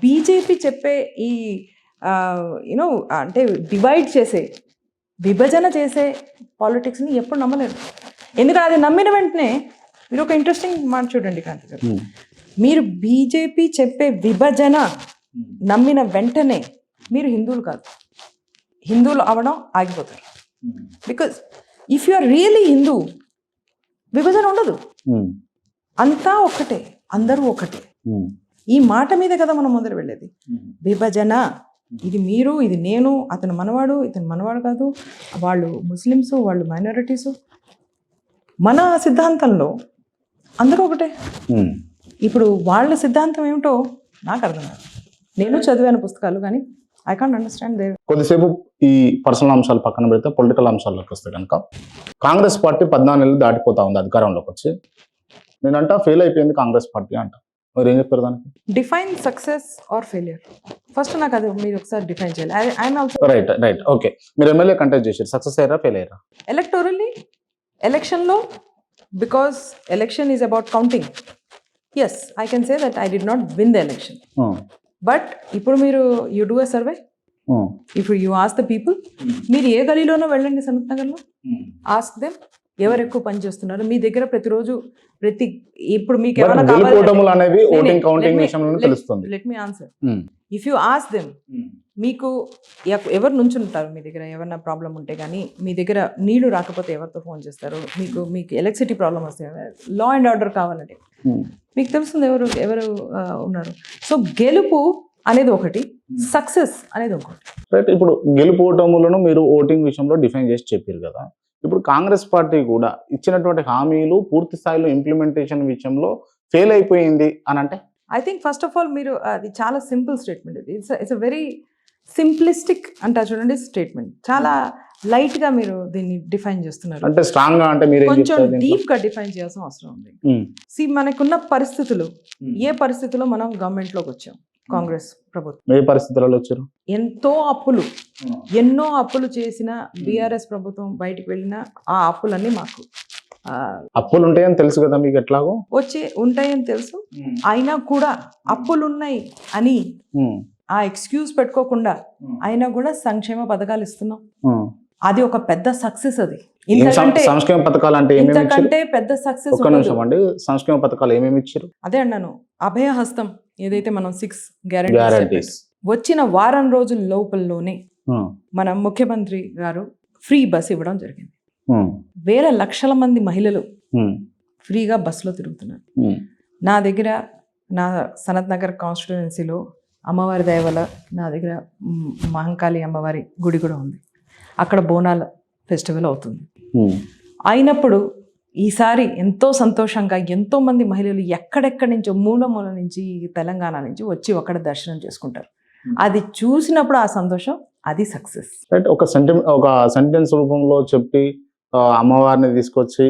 బీజేపీ చెప్పే ఈ యూనో అంటే డివైడ్ చేసే విభజన చేసే పాలిటిక్స్ని ఎప్పుడు నమ్మలేరు. ఎందుకంటే అది నమ్మిన వెంటనే మీరు ఒక ఇంట్రెస్టింగ్ మాట చూడండి కాంతి గారు, మీరు బీజేపీ చెప్పే విభజన నమ్మిన వెంటనే మీరు హిందువులు కాదు, హిందువులు అవడం ఆగిపోతారు. Because if you are really Hindu విభజన ఉండదు, అంతా ఒక్కటే, అందరూ ఒకటే. ఈ మాట మీద కదా మనం మొదలు వెళ్ళేది. విభజన, ఇది మీరు, ఇది నేను, అతను మనవాడు, ఇతను మనవాడు కాదు, వాళ్ళు ముస్లిమ్స్, వాళ్ళు మైనారిటీసు. మన సిద్ధాంతంలో అందరూ ఒకటే. ఇప్పుడు వాళ్ళ సిద్ధాంతం ఏమిటో నాకు అర్థం కాదు. నేను చదివాను పుస్తకాలు, కానీ ఐ కాంట్ అండర్స్టాండ్ దే. కొద్దిసేపు ఈ పర్సనల్ అంశాలు పక్కన పెడితే పొలిటికల్ అంశాల్లోకి వస్తే కనుక కాంగ్రెస్ పార్టీ 14 నెలలు దాటిపోతా ఉంది అధికారంలోకి వచ్చి. నేనంట ఫెయిల్ అయిపోయింది కాంగ్రెస్ పార్టీ అంట. మరి ఏం చెప్తారు దానికి? Define success or failure first నాకు అది మీరు ఒకసారి డిఫైన్ చేయాలి. I'm also right okay. మీరు ఎమ్మెల్యే కంటెస్ట్ చేశారు, సక్సెస్ అయ్యారా ఫెయిల్ అయ్యారా? ఎలక్టోరల్లీ ఎలక్షన్లో, because election is about counting. Yes, I can say that I did not win the election. But ఇప్పుడు మీరు యూ డూ ఎ సర్వే, ఇప్పుడు యూ ఆస్క్ ద పీపుల్, మీరు ఏ గలీలోనో వెళ్ళండి సనత్ నగర్లో, ఆస్క్ దెమ్ ఎవరు ఎక్కువ పని చేస్తున్నారు మీ దగ్గర ప్రతిరోజు. ఇప్పుడు మీకు ఏమైనా let me answer. If you ask them, మీకు ఎవరు నుంచుంటారు మీ దగ్గర, ఏమన్నా ప్రాబ్లం ఉంటే కానీ, మీ దగ్గర నీళ్లు రాకపోతే ఎవరితో ఫోన్ చేస్తారు, మీకు ఎలక్ట్రిసిటీ ప్రాబ్లం వస్తే, లా అండ్ ఆర్డర్ కావాలంటే మీకు తెలుస్తుంది ఎవరు ఉన్నారు. సో గెలుపు అనేది ఒకటి, సక్సెస్ అనేది ఒకటి. రైట్. ఇప్పుడు గెలుపు ఓటములను మీరు ఓటింగ్ విషయంలో డిఫైన్ చేసి చెప్పారు కదా. ఇప్పుడు కాంగ్రెస్ పార్టీ కూడా ఇచ్చినటువంటి హామీలు పూర్తి స్థాయిలో ఇంప్లిమెంటేషన్ విషయంలో ఫెయిల్ అయిపోయింది అని అంటే, I think first of all మీరు అది చాలా సింపుల్ స్టేట్మెంట్. ఇది ఇట్స్ అ వెరీ సింప్లిస్టిక్ అంటారు చూడండి స్టేట్మెంట్. చాలా లైట్ గా మీరు దీన్ని డిఫైన్ చేస్తున్నారు. అంటే స్ట్రాంగ్ గా అంటే మీరు కొంచెం డీప్ గా డిఫైన్ చేయాల్సిన అవసరం ఉంది. మనకున్న పరిస్థితులు, ఏ పరిస్థితిలో మనం గవర్నమెంట్ లోకి వచ్చాం, కాంగ్రెస్ ప్రభుత్వం ఏ పరిస్థితులలో వచ్చారు, ఎన్నో అప్పులు చేసిన బీఆర్ఎస్ ప్రభుత్వం బయటికి వెళ్ళిన ఆ అప్పులన్నీ మాకు అప్పులు ఉంటాయని తెలుసు కదా మీకు, ఎట్లాగో ఉంటాయని తెలుసు. అయినా కూడా అప్పులున్నాయి అని ఆ ఎక్స్క్యూజ్ పెట్టుకోకుండా అయినా కూడా సంక్షేమ పథకాలు ఇస్తున్నాం. అది ఒక పెద్ద సక్సెస్. అది సంక్షేమ పథకాలు అంటే ఇంతకంటే పెద్ద సక్సెస్. ఒక్క నిమిషం అండి, సంక్షేమ పథకాలు ఏమేమి ఇచ్చారు? అదే అన్నాను, అభయహస్తం ఏదైతే మనం 6 గ్యారెంటీస్ వచ్చిన వారం రోజుల లోపలలోనే మన ముఖ్యమంత్రి గారు ఫ్రీ బస్ ఇవ్వడం జరిగింది. వేల లక్షల మంది మహిళలు ఫ్రీగా బస్సులో తిరుగుతున్నారు. నా దగ్గర, నా సనత్ నగర్ కాన్స్టిట్యుయెన్సీలో అమ్మవారి దయ వల్ల నా దగ్గర మహంకాళి అమ్మవారి గుడి కూడా ఉంది. అక్కడ బోనాల ఫెస్టివల్ అవుతుంది. అయినప్పుడు ఈసారి ఎంతో సంతోషంగా ఎంతో మంది మహిళలు ఎక్కడెక్కడి నుంచో మూల నుంచి, తెలంగాణ నుంచి వచ్చి అక్కడ దర్శనం చేసుకుంటారు. అది చూసినప్పుడు ఆ సంతోషం, అది సక్సెస్. రైట్. ఒక సెంటెన్స్ రూపంలో చెప్పి అమ్మవారిని తీసుకొచ్చి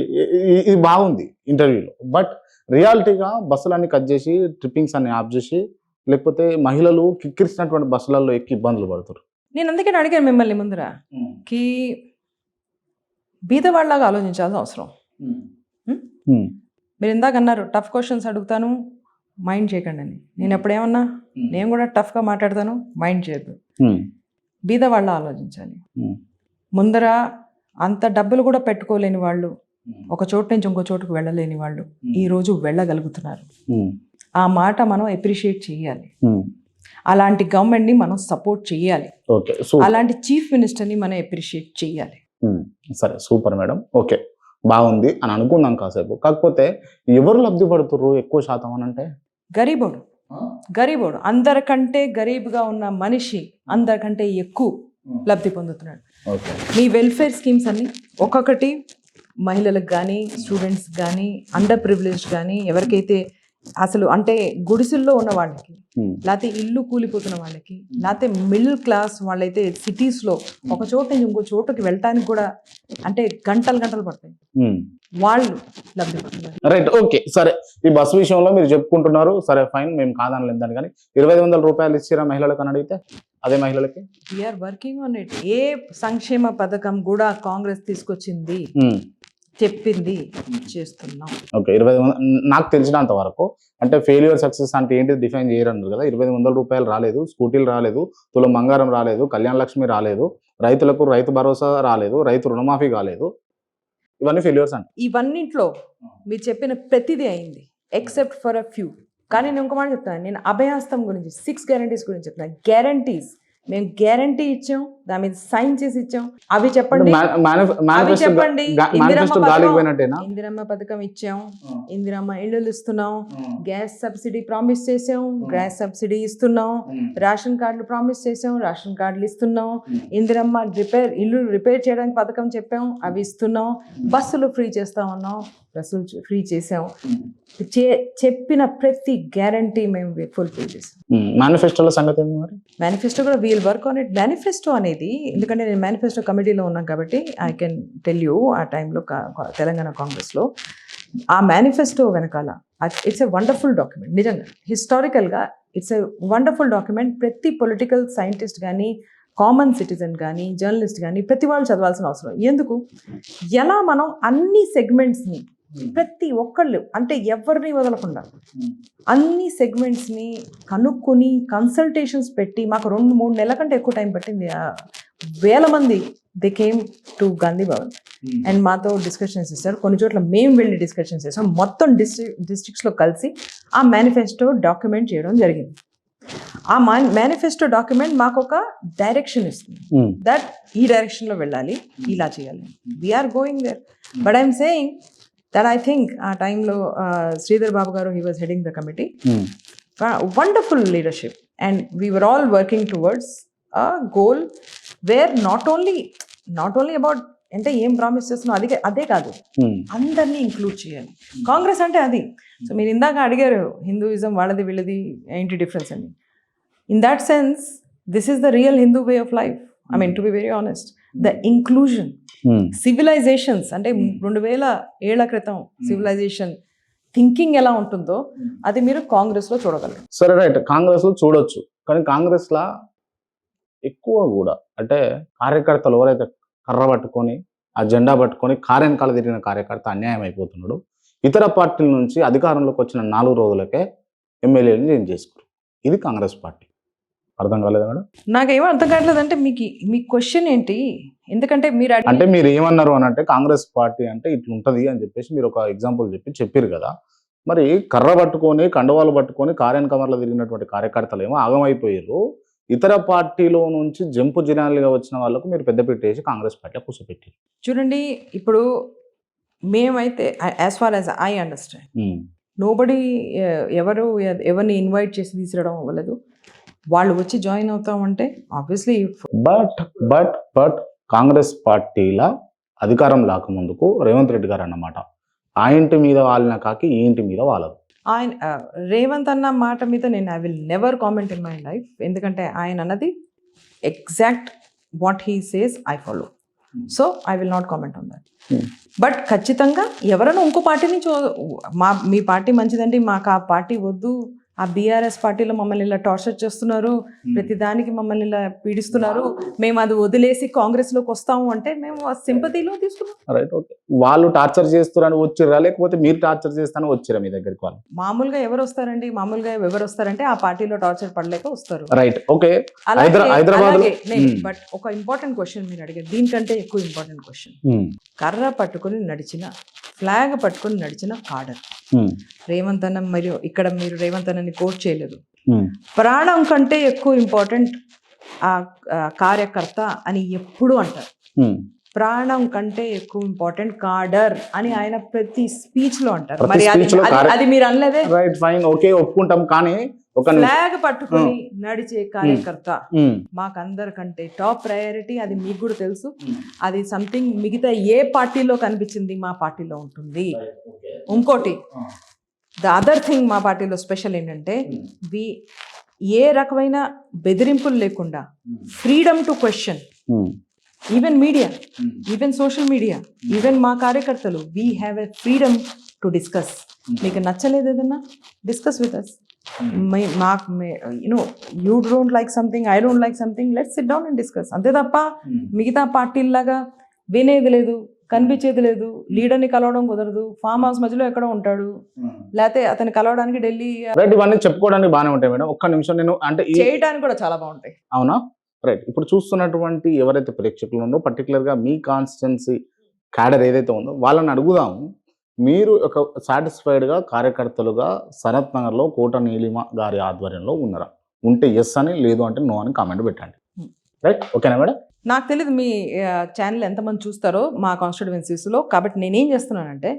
ఇది బాగుంది ఇంటర్వ్యూలో. బట్ రియాలిటీగా బస్సులన్నీ కట్ చేసి, ట్రిప్పింగ్స్ అన్ని ఆఫ్ చేసి, లేకపోతే మహిళలు కిక్కిరిసినటువంటి బస్సులలో ఎక్కి ఇబ్బందులు పడుతారు. నేను అందుకని అడిగాను మిమ్మల్ని ముందర, కి బీదవాళ్ళలాగా ఆలోచించాల్సిన అవసరం. మీరు ఇందాక అన్నారు టఫ్ క్వశ్చన్స్ అడుగుతాను మైండ్ చేయకండి అని. నేను ఎప్పుడేమన్నా, నేను కూడా టఫ్గా మాట్లాడతాను, మైండ్ చేయద్దు. బీదవాళ్ళ ఆలోచించాలి. ముందర అంత డబ్బులు కూడా పెట్టుకోలేని వాళ్ళు, ఒక చోటు నుంచి ఇంకో చోటుకు వెళ్ళలేని వాళ్ళు ఈరోజు వెళ్ళగలుగుతున్నారు. ఆ మాట మనం అప్రిషియేట్ చేయాలి. అలాంటి గవర్నమెంట్ని మనం సపోర్ట్ చేయాలి. అలాంటి చీఫ్ మినిస్టర్ని మనం అప్రిషియేట్ చేయాలి. సరే, సూపర్ మేడం, ఓకే, బాగుంది అని అనుకున్నాం కాసేపు. కాకపోతే ఎవరు లబ్ధి పడుతుర్రు ఎక్కువ శాతం అని అంటే? గరీబోడు అందరికంటే గరీబ్గా ఉన్న మనిషి అందరికంటే ఎక్కువ లబ్ధి పొందుతున్నాడు. మీ వెల్ఫేర్ స్కీమ్స్ అన్ని ఒక్కొక్కటి మహిళలకు కానీ, స్టూడెంట్స్ కానీ, అండర్ ప్రివిలేజ్డ్ కానీ, ఎవరికైతే అసలు అంటే గుడిసెల్లో ఉన్న వాళ్ళకి, లేకపోతే ఇల్లు కూలిపోతున్న వాళ్ళకి, లేకపోతే మిడిల్ క్లాస్ వాళ్ళైతే సిటీస్లో ఒక చోటు నుంచి ఇంకో చోటుకి వెళ్ళటానికి కూడా అంటే గంటలు పడతాయి, వాళ్ళు లబ్ధి పడుతున్నారు. రైట్, ఓకే, సరే. ఈ బస్సు విషయంలో మీరు చెప్పుకుంటున్నారు, సరే ఫైన్, మేము కాదనలేదు. కానీ 2500 రూపాయలు ఇచ్చిరా మహిళలకు అని అడిగితే అదే మహిళలకి? We're working on it. ఏ సంక్షేమ పథకం కూడా కాంగ్రెస్ తీసుకొచ్చింది చెప్పింది చేస్తున్నాం. ఓకే 25 నాకు తెలిసినంత వరకు అంటే ఫెయిల్యూర్ సక్సెస్ అంటే ఏంటి డిఫైన్ చేయరన్నారు కదా. 25,000 రూపాయలు రాలేదు, స్కూటీలు రాలేదు, తులం బంగారం రాలేదు, కళ్యాణ లక్ష్మి రాలేదు, రైతులకు రైతు భరోసా రాలేదు, రైతు రుణమాఫీ కాలేదు, ఇవన్నీ ఫెయిల్యూర్స్ అంటే. ఇవన్నిట్లో మీరు చెప్పిన ప్రతిదీ అయింది ఎక్సెప్ట్ ఫర్ అ ఫ్యూ. కానీ నేను ఇంకో మాట చెప్తాను, నేను అభయహస్తం గురించి 6 గ్యారంటీస్ గురించి చెప్తాను. గ్యారంటీస్ మేము గ్యారంటీ ఇచ్చాం, దాని మీద సైన్ చేసి ఇచ్చాం. అవి చెప్పండి, అవి చెప్పండి. ఇందిరమ్మ పథకం ఇచ్చాం, ఇందిరమ్మ ఇళ్ళు ఇస్తున్నాం, గ్యాస్ సబ్సిడీ ప్రామిస్ చేసాం, గ్యాస్ సబ్సిడీ ఇస్తున్నాం, రేషన్ కార్డులు ప్రామిస్ చేసాం, రేషన్ కార్డులు ఇస్తున్నాం, ఇందిరమ్మ ఇల్లు రిపేర్ చేయడానికి పథకం చెప్పాం, అవి ఇస్తున్నాం, బస్సులు ఫ్రీ చేస్తామన్నాం, బస్సులు ఫ్రీ చేసాం. చెప్పిన ప్రతి గ్యారంటీ మేము ఫుల్ఫిల్ చేసాం. మేనిఫెస్టోలో సంగతి ఏంటి మరి? మేనిఫెస్టో కూడా wheel work on it. Manifesto అనేది, ఎందుకంటే నేను మేనిఫెస్టో కమిటీలో ఉన్నాను కాబట్టి ఐ కెన్ టెల్ యూ, ఆ టైంలో తెలంగాణ కాంగ్రెస్లో ఆ మేనిఫెస్టో వెనకాల ఇట్స్ ఎ వండర్ఫుల్ డాక్యుమెంట్. నిజంగా హిస్టారికల్గా ఇట్స్ ఎ వండర్ఫుల్ డాక్యుమెంట్. ప్రతి పొలిటికల్ సైంటిస్ట్ కానీ, కామన్ సిటిజన్ కానీ, జర్నలిస్ట్ కానీ ప్రతి వాళ్ళు చదవాల్సిన అవసరం. ఎందుకు, ఎలా మనం అన్ని సెగ్మెంట్స్ని ప్రతి ఒక్కళ్ళు అంటే ఎవరిని వదలకుండా అన్ని సెగ్మెంట్స్ని కనుక్కొని కన్సల్టేషన్స్ పెట్టి, మాకు 2-3 నెలల కంటే ఎక్కువ టైం పట్టింది. వేల మంది they came to Gandhi Bhavan and మాతో డిస్కషన్స్ ఇస్తారు. కొన్ని చోట్ల మేము వెళ్ళి డిస్కషన్స్ చేస్తాం. మొత్తం డిస్ట్రిక్ట్స్లో కలిసి ఆ మేనిఫెస్టో డాక్యుమెంట్ చేయడం జరిగింది. ఆ మేనిఫెస్టో డాక్యుమెంట్ మాకు ఒక డైరెక్షన్ ఇస్తుంది, దట్ ఈ డైరెక్షన్లో వెళ్ళాలి, ఇలా చేయాలి. We are going there. But I'm saying that I think ఆ టైంలో శ్రీధర్ బాబు గారు, he was heading the committee, wonderful leadership, and we were all working towards a goal where not only about అంటే ఏం ప్రామిస్ చేస్తున్నాం అదే కాదు, అందరినీ ఇంక్లూడ్ చేయాలి. కాంగ్రెస్ అంటే అది. సో మీరు ఇందాక అడిగారు హిందూయిజం వాళ్ళది వీళ్ళది ఏంటి డిఫరెన్స్ అని. In that sense this is the real Hindu way of life. I mean to be very honest, the inclusion. Civilisations అంటే 2000 ఏళ్ల క్రితం సివిలైజేషన్ థింకింగ్ ఎలా ఉంటుందో అది మీరు కాంగ్రెస్ లో చూడగలరు. సరే రైట్, కాంగ్రెస్ లో చూడొచ్చు. కానీ కాంగ్రెస్ లా ఎక్కువ కూడా అంటే కార్యకర్తలు ఎవరైతే కర్ర పట్టుకొని ఆ జెండా పట్టుకొని కార్యనకాల తిరిగిన కార్యకర్త అన్యాయం అయిపోతున్నాడు. ఇతర పార్టీల నుంచి అధికారంలోకి వచ్చిన 4 రోజులకే ఎమ్మెల్యేలు చేంజ్ చేసుకోరు. ఇది కాంగ్రెస్ పార్టీ. అర్థం కాలేదా మేడం? నాకేమో అర్థం కావట్లేదు. అంటే మీ క్వశ్చన్ ఏంటి? ఎందుకంటే మీరు ఏమన్నారు అని అంటే కాంగ్రెస్ పార్టీ అంటే ఇట్లుంటది అని చెప్పేసి మీరు ఒక ఎగ్జాంపుల్ చెప్పారు కదా. మరి కర్ర పట్టుకొని కండువాలు పట్టుకొని కార్యనకమర్లో తిరిగినటువంటి కార్యకర్తలు ఏమో ఆగమైపోయారు. ఇతర పార్టీలో నుంచి జంపు జినాలుగా వచ్చిన వాళ్ళకు మీరు పెద్ద పెట్టేసి కాంగ్రెస్ పార్టీ కూర్చోపెట్టారు. చూడండి, ఇప్పుడు మేమైతే as far as I understand nobody ఎవరిని ఇన్వైట్ చేసి తీసుకురావడం అవ్వలేదు. వాళ్ళు వచ్చి జాయిన్ అవుతామంటే ఆబ్వియస్లీ. బట్ కాంగ్రెస్ పార్టీల అధికారం లేకముందుకు రేవంత్ రెడ్డి గారు అన్నమాట ఆ ఇంటి మీద వాళ్ళన కాకి ఈ ఇంటి మీద వాళ్ళదు. ఆయన రేవంత్ అన్న మాట మీద నేను I will never comment in my life. ఎందుకంటే ఆయన అన్నది exact what he says I follow. So I will not comment on that. But ఖచ్చితంగా ఎవరైనా ఇంకో పార్టీని మీ పార్టీ మంచిదండి, మాకు ఆ పార్టీ వద్దు, ఆ బీఆర్ఎస్ పార్టీలో మమ్మల్ని ఇలా టార్చర్ చేస్తున్నారు, ప్రతి దానికి మమ్మల్ని ఇలా పీడిస్తున్నారు, మేము అది వదిలేసి కాంగ్రెస్లోకి వస్తాము అంటే మేము ఆ సింపతిలో తీసుకున్నాం. Right, okay. వాళ్ళు టార్చర్ చేస్తారని వచ్చిర్రా లేకపోతే మీరు టార్చర్ చేస్తారని వచ్చిరా మీ దగ్గరికి? వాళ్ళు మామూలుగా ఎవరు వస్తారంటే ఆ పార్టీలో టార్చర్ పడలేక వస్తారు. Right, okay. బట్ ఒక ఇంపార్టెంట్ క్వశ్చన్ మీరు అడిగారు, దీనికంటే ఎక్కువ ఇంపార్టెంట్ క్వశ్చన్. కర్ర పట్టుకుని నడిచిన, ఫ్లాగ్ పట్టుకుని నడిచిన కాడర్ రేవంత్ అన్న. మరియు ఇక్కడ మీరు రేవంత్ అన్నని కోట్ చేయలేదు. ప్రాణం కంటే ఎక్కువ ఇంపార్టెంట్ ఆ కార్యకర్త అని ఎప్పుడు అంటారు. ప్రాణం కంటే ఎక్కువ ఇంపార్టెంట్ కాడర్ అని ఆయన ప్రతి స్పీచ్ లో అంటారు. మరి అది మీరు అనలేదే. రైట్, ఫైన్, ఓకే, ఒప్పుకుంటాం. కానీ ఒక ఫ్లాగ్ పట్టుకుని నడిచే కార్యకర్త మాకందరికంటే టాప్ ప్రయారిటీ. అది మీకు కూడా తెలుసు. అది సంథింగ్ మిగతా ఏ పార్టీలో కనిపించింది మా పార్టీలో ఉంటుంది. ఇంకోటి ద అదర్ థింగ్ మా పార్టీలో స్పెషల్ ఏంటంటే ఏ రకమైన బెదిరింపులు లేకుండా freedom to question. Even media, even social media, even మా కార్యకర్తలు, we have a freedom to discuss. మీకు నచ్చలేదు ఏదన్నా discuss with us. You don't like something, I don't like something, let's sit down and discuss. అంతే తప్ప మిగతా పార్టీలాగా వినేది లేదు, కనిపించేది లేదు, లీడర్ని కలవడం కుదరదు, ఫామ్ హౌస్ మధ్యలో ఎక్కడో ఉంటాడు, లేకపోతే అతన్ని కలవడానికి ఢిల్లీ రైట్, ఇవన్నీ చెప్పుకోవడానికి బాగానే ఉంటాయి మేడం. ఒక్క నిమిషం నేను అంటే చేయడానికి కూడా చాలా బాగుంటాయి. అవునా? రైట్, ఇప్పుడు చూస్తున్నటువంటి ఎవరైతే ప్రేక్షకులు ఉందో పర్టికులర్గా మీ కాన్స్టిట్యున్సీ క్యాడర్ ఏదైతే ఉందో వాళ్ళని అడుగుదాము. మీరు ఒక సాటిస్ఫైడ్గా కార్యకర్తలుగా సనత్ నగర్లో కోట నీలిమ గారి ఆధ్వర్యంలో ఉన్నారా? ఉంటే ఎస్ అని, లేదు అంటే నో అని కామెంట్ పెట్టండి. రైట్, ఓకేనా మేడం? నాకు తెలియదు మీ ఛానల్ ఎంతమంది చూస్తారో మా కాన్స్టిట్యువెన్సీస్లో, కాబట్టి నేనేం చేస్తున్నానంటే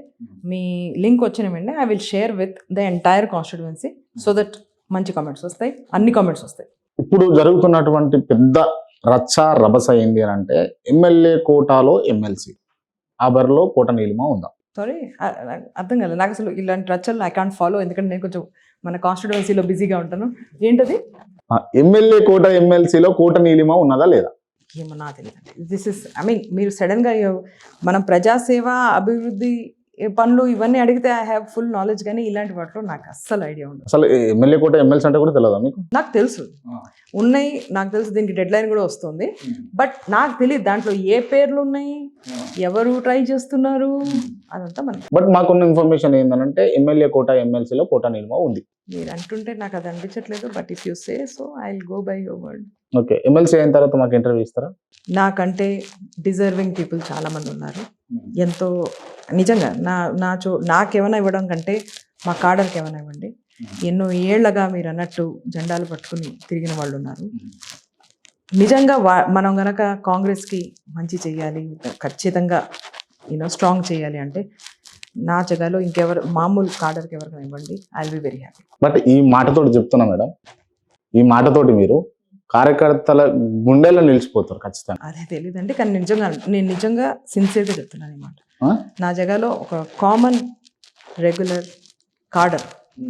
మీ లింక్ వచ్చిన వెంటనే I will share with the entire constituency so that మంచి కామెంట్స్ వస్తాయి, అన్ని కామెంట్స్ వస్తాయి. ఇప్పుడు జరుగుతున్నటువంటి పెద్ద రచ్చ రభస ఏంటి అని అంటే ఎమ్మెల్యే కోటాలో ఎమ్మెల్సీ, ఆ బరిలో కోట నీలిమ ఉందా? సారీ, అర్థం కాలేదు నాకు అసలు ఇలాంటి రచ్చలు ఐ కాంట్ ఫాలో, ఎందుకంటే నేను కొంచెం మన కాన్స్టిట్యువెన్సీలో బిజీగా ఉంటాను. ఏంటది? ఎమ్మెల్యే కోట ఎమ్మెల్సీలో కోట నీలిమ ఉన్నదా లేదా? ఏమో నాకు తెలియదండి. దిస్ ఇస్ ఐ మీన్ మీరు సడన్గా మనం ప్రజాసేవ, అభివృద్ధి పనులు ఇవన్నీ అడిగితే ఐ హ్యావ్ ఫుల్ నాలెడ్జ్, కానీ ఇలాంటి వాటిలో నాకు అస్సలు ఐడియా ఉండదు. అసలు ఎమ్మెల్యే కోట ఎమ్మెల్సీ అంటే కూడా తెలియదా మీకు? నాకు తెలుసు ఉన్నాయి, నాకు తెలుసు దీనికి డెడ్ లైన్ కూడా వస్తుంది, బట్ నాకు తెలియదు దాంట్లో ఏ పేర్లు ఉన్నాయి, ఎవరు ట్రై చేస్తున్నారు, అదంతా మనకి. బట్ మాకున్న ఇన్ఫర్మేషన్ ఏంటంటే ఎమ్మెల్యే కోట ఎమ్మెల్సీలో కోట నీలిమ ఉంది. మీరు అంటుంటే నాకు అది అనిపించట్లేదు, but if you say so I will go by your word. Okay, MLC అయిన తర్వాత మాకు ఇంటర్వ్యూ ఇస్తారా? నాకంటే డిజర్వింగ్ పీపుల్ చాలా మంది ఉన్నారు. ఎంతో నిజంగా నాకేమైనా ఇవ్వడం కంటే మా కాడర్కి ఏమైనా ఇవ్వండి. ఎన్నో ఏళ్లగా మీరు అన్నట్టు జెండాలు పట్టుకుని తిరిగిన వాళ్ళు ఉన్నారు. నిజంగా మనం గనక కాంగ్రెస్కి మంచి చేయాలి, ఖచ్చితంగా స్ట్రాంగ్ చేయాలి అంటే నా జగాలో ఇంకెవరు మామూలు కాడర్కి ఎవరికైనా ఇవ్వండి, I will be very happy. But ఈ మాటతోటి చెప్తున్నా మేడం, ఈ మాటతోటి మీరు కార్యకర్తల గుండెల్లో నిలిచిపోతారు ఖచ్చితంగా. అదే తెలియదండి, కానీ నేను నిజంగా సిన్సియర్గా చెప్తున్నాను ఈ మాట. నా జగాలో ఒక కామన్ రెగ్యులర్ కాడర్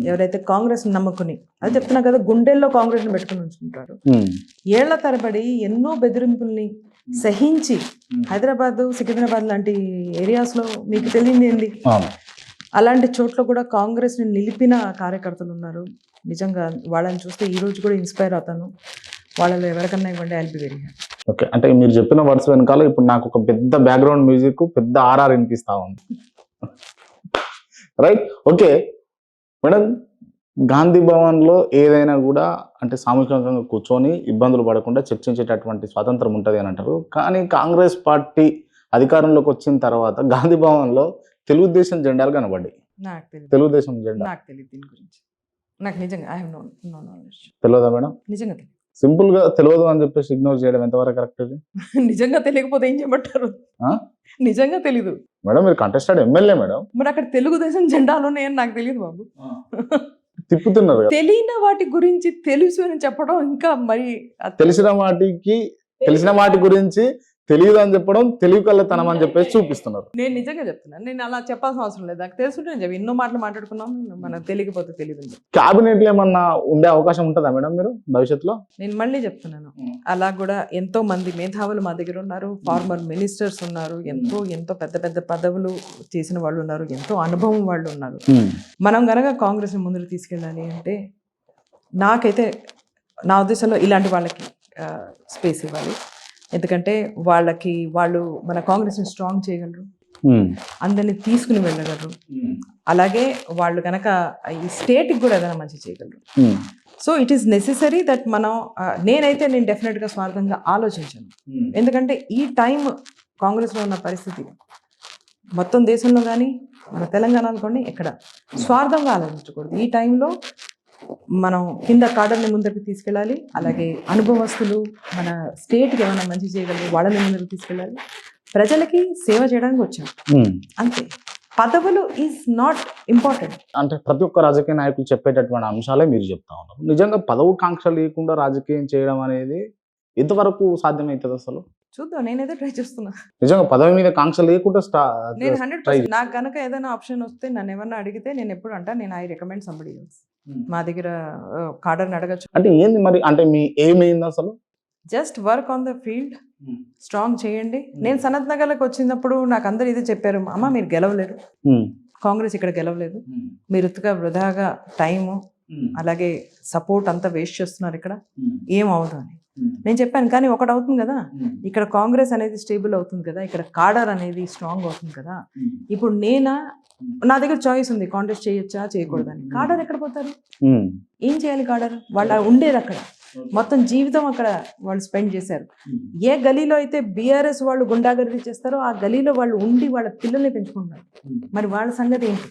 ఎవరైతే కాంగ్రెస్ నమ్ముకుని, అది చెప్తున్నా కదా, గుండెల్లో కాంగ్రెస్ని పెట్టుకుని ఉంచుకుంటారు. ఏళ్ల తరబడి ఎన్నో బెదిరింపుల్ని సహించి హైదరాబాద్, సికింద్రాబాద్ లాంటి ఏరియాస్లో మీకు తెలియదు ఏంది, అలాంటి చోట్ల కూడా కాంగ్రెస్ని నిలిపిన కార్యకర్తలు ఉన్నారు. నిజంగా వాళ్ళని చూస్తే ఈ రోజు కూడా ఇన్స్పైర్ అవుతాను. వాళ్ళలో ఎవరికన్నా ఇవ్వండి, I will be very happy. Okay, అంటే మీరు చెప్పిన వర్డ్స్ వెనకాల ఇప్పుడు నాకు ఒక పెద్ద బ్యాక్గ్రౌండ్ మ్యూజిక్, పెద్ద ఆర్ఆర్ వినిపిస్తా ఉంది. రైట్, ఓకే మేడం, గాంధీ భవన్లో ఏదైనా కూడా అంటే సామూహికంగా కూర్చొని ఇబ్బందులు పడకుండా చర్చించేటటువంటి స్వాతంత్రం ఉంటుంది అని అంటారు. కానీ కాంగ్రెస్ పార్టీ అధికారంలోకి వచ్చిన తర్వాత గాంధీ భవన్లో తెలుగుదేశం జెండాలు కనబడ్డాయి. నాకు తెలియదు, తెలుగుదేశం జెండా నాకు తెలియదు దీని గురించి. నాకు నిజంగా ఐ హావ్ నో నాలెడ్జ్. తెలియదా మేడం? నిజంగా తెలియదు. సింపుల్ గా తెలియదు అని చెప్పేసి ఇగ్నోర్ చేయడం ఎంతవరకు కరెక్ట్? నిజంగా తెలియకపోతే ఏం చేయమంటారు? నిజంగా తెలీదు మేడం, మీరు కంటెస్టెడ్ ఎమ్మెల్యే మేడం. మరి అక్కడ తెలుగుదేశం జెండాలు ఉన్నాయని నాకు తెలియదు బాబు. తిప్పుతున్నారు. తెలియని వాటి గురించి తెలుసు అని చెప్పడం ఇంకా మరి, తెలిసిన వాటి గురించి తెలియదు అని చెప్పడం తెలివి కళ్ళతనం అని చెప్పేసి చూపిస్తున్నారు. నేను నిజంగా చెప్తున్నాను, నేను అలా చెప్పాల్సిన అవసరం లేదు. నాకు తెలుసుంటే నేను చెప్పి ఎన్నో మాటలు మాట్లాడుకున్నాం, మనకు తెలియకపోతే తెలియదు. క్యాబినెట్ లో ఏమన్నా ఉండే అవకాశం ఉంటుందా మేడం మీరు భవిష్యత్తులో? నేను మళ్ళీ చెప్తున్నాను, అలా కూడా ఎంతో మంది మేధావులు మా దగ్గర ఉన్నారు, ఫార్మర్ మినిస్టర్స్ ఉన్నారు, ఎంతో పెద్ద పెద్ద పదవులు చేసిన వాళ్ళు ఉన్నారు, ఎంతో అనుభవం వాళ్ళు ఉన్నారు. మనం గనక కాంగ్రెస్ ని ముందుకు తీసుకెళ్ళాలి అంటే నాకైతే నా ఉద్దేశంలో ఇలాంటి వాళ్ళకి స్పేస్ ఇవ్వాలి. ఎందుకంటే వాళ్ళు మన కాంగ్రెస్ని స్ట్రాంగ్ చేయగలరు, అందరినీ తీసుకుని వెళ్ళగలరు, అలాగే వాళ్ళు కనుక ఈ స్టేట్కి కూడా ఏదైనా మంచి చేయగలరు. So it is necessary that నేను డెఫినెట్గా స్వార్థంగా ఆలోచించాను. ఎందుకంటే ఈ టైం కాంగ్రెస్లో ఉన్న పరిస్థితి మొత్తం దేశంలో కానీ మన తెలంగాణ అనుకోండి, ఎక్కడ స్వార్థంగా ఆలోచించకూడదు. ఈ టైంలో మనం కింద కాడర్ని ముందరికి తీసుకెళ్ళాలి, అలాగే అనుభవస్తులు మన స్టేట్కి ఏమైనా మంచి చేయగలరు వాళ్ళని ముందరికి తీసుకెళ్ళాలి. ప్రజలకి సేవ చేయడానికి వచ్చాం అంతే. పదవులు ఈజ్ నాట్ ఇంపార్టెంట్. అంటే ప్రతి ఒక్క రాజకీయ నాయకులు చెప్పేటటువంటి అంశాలే మీరు చెప్తా ఉన్నారు. నిజంగా పదవి కాంక్ష లేకుండా రాజకీయం చేయడం అనేది ఎంతవరకు సాధ్యమవుతుంది అసలు? చూద్దాం, నేనైతే ట్రై చేస్తున్నా. నిజంగా పదవి మీద కాంక్ష లేకుండా నేను 100% నాకు కనుక ఏదైనా ఆప్షన్ వస్తే నన్ను ఎవరన్నా అడిగితే నేను ఎప్పుడు నేను ఐ రికమెండ్ సంబడి ఎల్స్. మా దగ్గర కాడర్ని అడగచ్చు. అంటే ఏంది మరి, అంటే మీ ఎయిమ్ ఏంది అసలు? Just work on the field, strong చేయండి. నేను సనత్ నగర్లకు వచ్చినప్పుడు నాకు అందరు ఇదే చెప్పారు, అమ్మ మీరు గెలవలేరు, కాంగ్రెస్ ఇక్కడ గెలవలేదు, మీరు వృధాగా టైము అలాగే సపోర్ట్ అంతా వేస్ట్ చేస్తున్నారు, ఇక్కడ ఏం అవదు అని. నేను చెప్పాను. కానీ ఒకటి అవుతుంది కదా, ఇక్కడ కాంగ్రెస్ అనేది స్టేబుల్ అవుతుంది కదా, ఇక్కడ కాడర్ అనేది స్ట్రాంగ్ అవుతుంది కదా. ఇప్పుడు నా దగ్గర చాయిస్ ఉంది, కాంటెస్ట్ చేయొచ్చా చేయకూడదని. కాడర్ ఎక్కడ పోతారు? ఏం చేయాలి కాడర్? వాళ్ళ ఉండేది అక్కడ, మొత్తం జీవితం అక్కడ వాళ్ళు స్పెండ్ చేశారు. ఏ గలీలో అయితే బీఆర్ఎస్ వాళ్ళు గుండాగర్దీ చేస్తారో ఆ గలీలో వాళ్ళు ఉండి వాళ్ళ పిల్లల్ని పెంచుకుంటున్నారు. మరి వాళ్ళ సంగతి ఏంటి?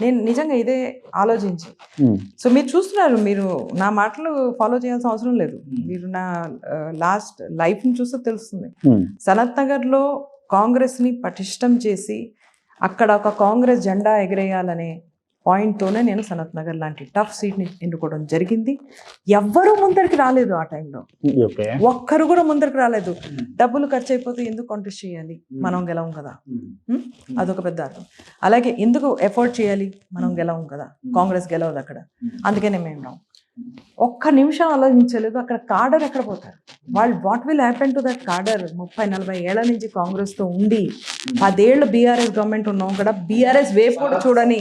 నేను నిజంగా ఇదే ఆలోచించి, సో మీరు చూస్తున్నారు, మీరు నా మాటలు ఫాలో చేయాల్సిన అవసరం లేదు. మీరు నా లాస్ట్ లైఫ్ని చూస్తే తెలుస్తుంది. సనత్ నగర్లో కాంగ్రెస్ని పటిష్టం చేసి అక్కడ ఒక కాంగ్రెస్ జెండా ఎగరేయాలనే పాయింట్తోనే నేను సనత్ నగర్ లాంటి టఫ్ సీట్ని ఎన్నుకోవడం జరిగింది. ఎవ్వరూ ముందరికి రాలేదు ఆ టైంలో, ఒక్కరు కూడా ముందరికి రాలేదు. డబ్బులు ఖర్చు అయిపోతే ఎందుకు కాంటెస్ట్ చేయాలి, మనం గెలవం కదా, అదొక పెద్ద అర్థం. అలాగే ఎందుకు ఎఫర్ట్ చేయాలి, మనం గెలవం కదా, కాంగ్రెస్ గెలవదు అక్కడ, అందుకనే మేము రాం. ఒక్క నిమిషం ఆలోచించలేదు. అక్కడ కాడర్ ఎక్కడ పోతారు వాళ్ళు? What will happen to that cadre? 30-40 ఏళ్ల నుంచి కాంగ్రెస్తో ఉండి 10 ఏళ్ళు బీఆర్ఎస్ గవర్నమెంట్ ఉన్నాం కూడా బీఆర్ఎస్ వేపు కూడా చూడని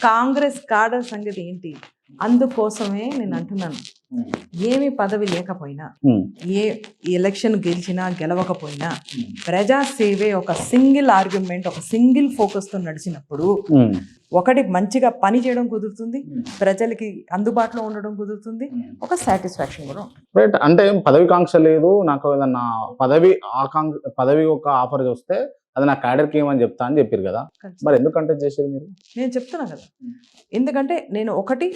కాంగ్రెస్ కాడర్ సంగతి ఏంటి? అందుకోసమే నేను అంటున్నాను, ఏమి పదవి లేకపోయినా, ఏ ఎలక్షన్ గెలిచినా గెలవకపోయినా, ప్రజాసేవే ఒక సింగిల్ ఆర్గ్యుమెంట్, ఒక సింగిల్ ఫోకస్తో నడిచినప్పుడు ఒకటి మంచిగా పని చేయడం కుదురుతుంది, ప్రజలకి అందుబాటులో ఉండడం కుదురుతుంది, ఒక సాటిస్ఫాక్షన్ కూడా ఉంటుంది. రైట్. అంటే పదవి కాంక్ష లేదు నాకు, ఏదన్నా పదవి ఒక ఆఫర్ వస్తే అది నా క్యాడర్కి ఏమని చెప్తా అని చెప్పారు కదా, మరి ఎందుకు కంటెస్ట్ చేశారు మీరు? నేను చెప్తున్నా కదా, ఎందుకంటే నేను ఒకటి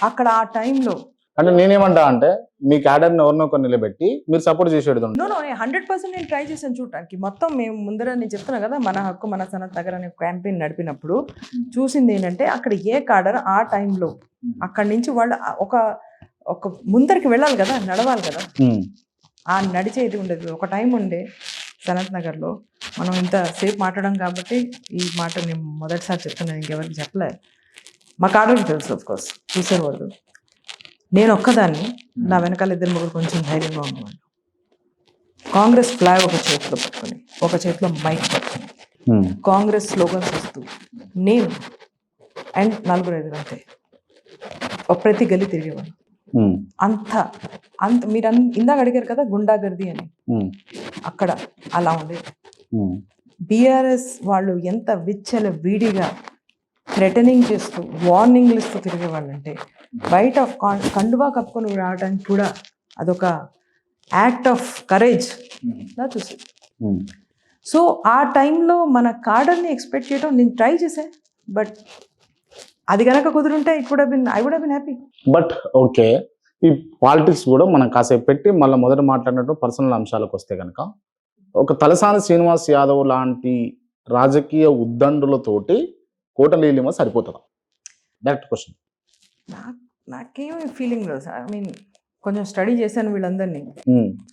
అక్కడ ఆ టైంలో అంటే నేనేమంటా అంటే మీ క్యాడర్ని ఎవరినో కొన్ని నిలబెట్టి మీరు సపోర్ట్ చేసేది. నో 100% నేను ట్రై చేశాను చూడటానికి. మొత్తం మేము ముందర నేను చెప్తున్నా కదా, మన హక్కు మన సనత్ నగర్ అనే క్యాంపెయిన్ నడిపినప్పుడు చూసింది ఏంటంటే అక్కడ ఏ కాడర్ ఆ టైంలో అక్కడి నుంచి వాళ్ళు ఒక ముందరికి వెళ్ళాలి కదా, నడవాలి కదా, ఆ నడిచేది ఉండేది. ఒక టైం ఉండే సనత్ నగర్లో, మనం ఇంత సేపు మాట్లాడడం కాబట్టి ఈ మాట నేను మొదటిసారి చెప్తున్నాను, ఇంకెవరికి చెప్పలేదు. మా కాడర్కి తెలుసు, ఆఫ్కోర్స్ చూసారు వాళ్ళు. నేను ఒక్కదాన్ని, నా వెనకాల 2-3 కొంచెం ధైర్యంగా ఉన్నవాళ్ళు. కాంగ్రెస్ ఫ్లాగ్ ఒక చేతిలో పట్టుకొని, ఒక చేతిలో మైక్ పట్టుకొని, కాంగ్రెస్ స్లోగన్స్ వస్తూ నేను అండ్ 4-5 అంతే ప్రతి గల్లీ తిరిగేవాళ్ళు. అంత మీరు ఇందాక అడిగారు కదా గుండాగర్దీ అని, అక్కడ అలా ఉండేది. బీఆర్ఎస్ వాళ్ళు ఎంత విచ్చల వీడిగా థ్రెటనింగ్ చేస్తూ వార్నింగ్లు ఇస్తూ తిరిగేవాళ్ళంటే బయట కండువా కప్పుకొని రావడానికి కూడా అదొక యాక్ట్ ఆఫ్ కరేజ్ లా చూసి. సో ఆ టైంలో మన కాడర్ని ఎక్స్పెక్ట్ చేయడం నేను ట్రై చేశా, బట్ అది కనుక కుదురుంటే I would have been happy. But okay, ఈ పాలిటిక్స్ కూడా మనం కాసేపు పెట్టి మళ్ళీ మొదట మాట్లాడినట్టు పర్సనల్ అంశాలకు వస్తే కనుక, ఒక తలసాని శ్రీనివాస్ యాదవ్ లాంటి రాజకీయ ఉద్దండులతోటి కోటలీలిమ సరిపోతుందా? Direct question. నాకేమీ ఫీలింగ్ లేదు. ఐ మీన్ కొంచెం స్టడీ చేశాను వీళ్ళందరినీ.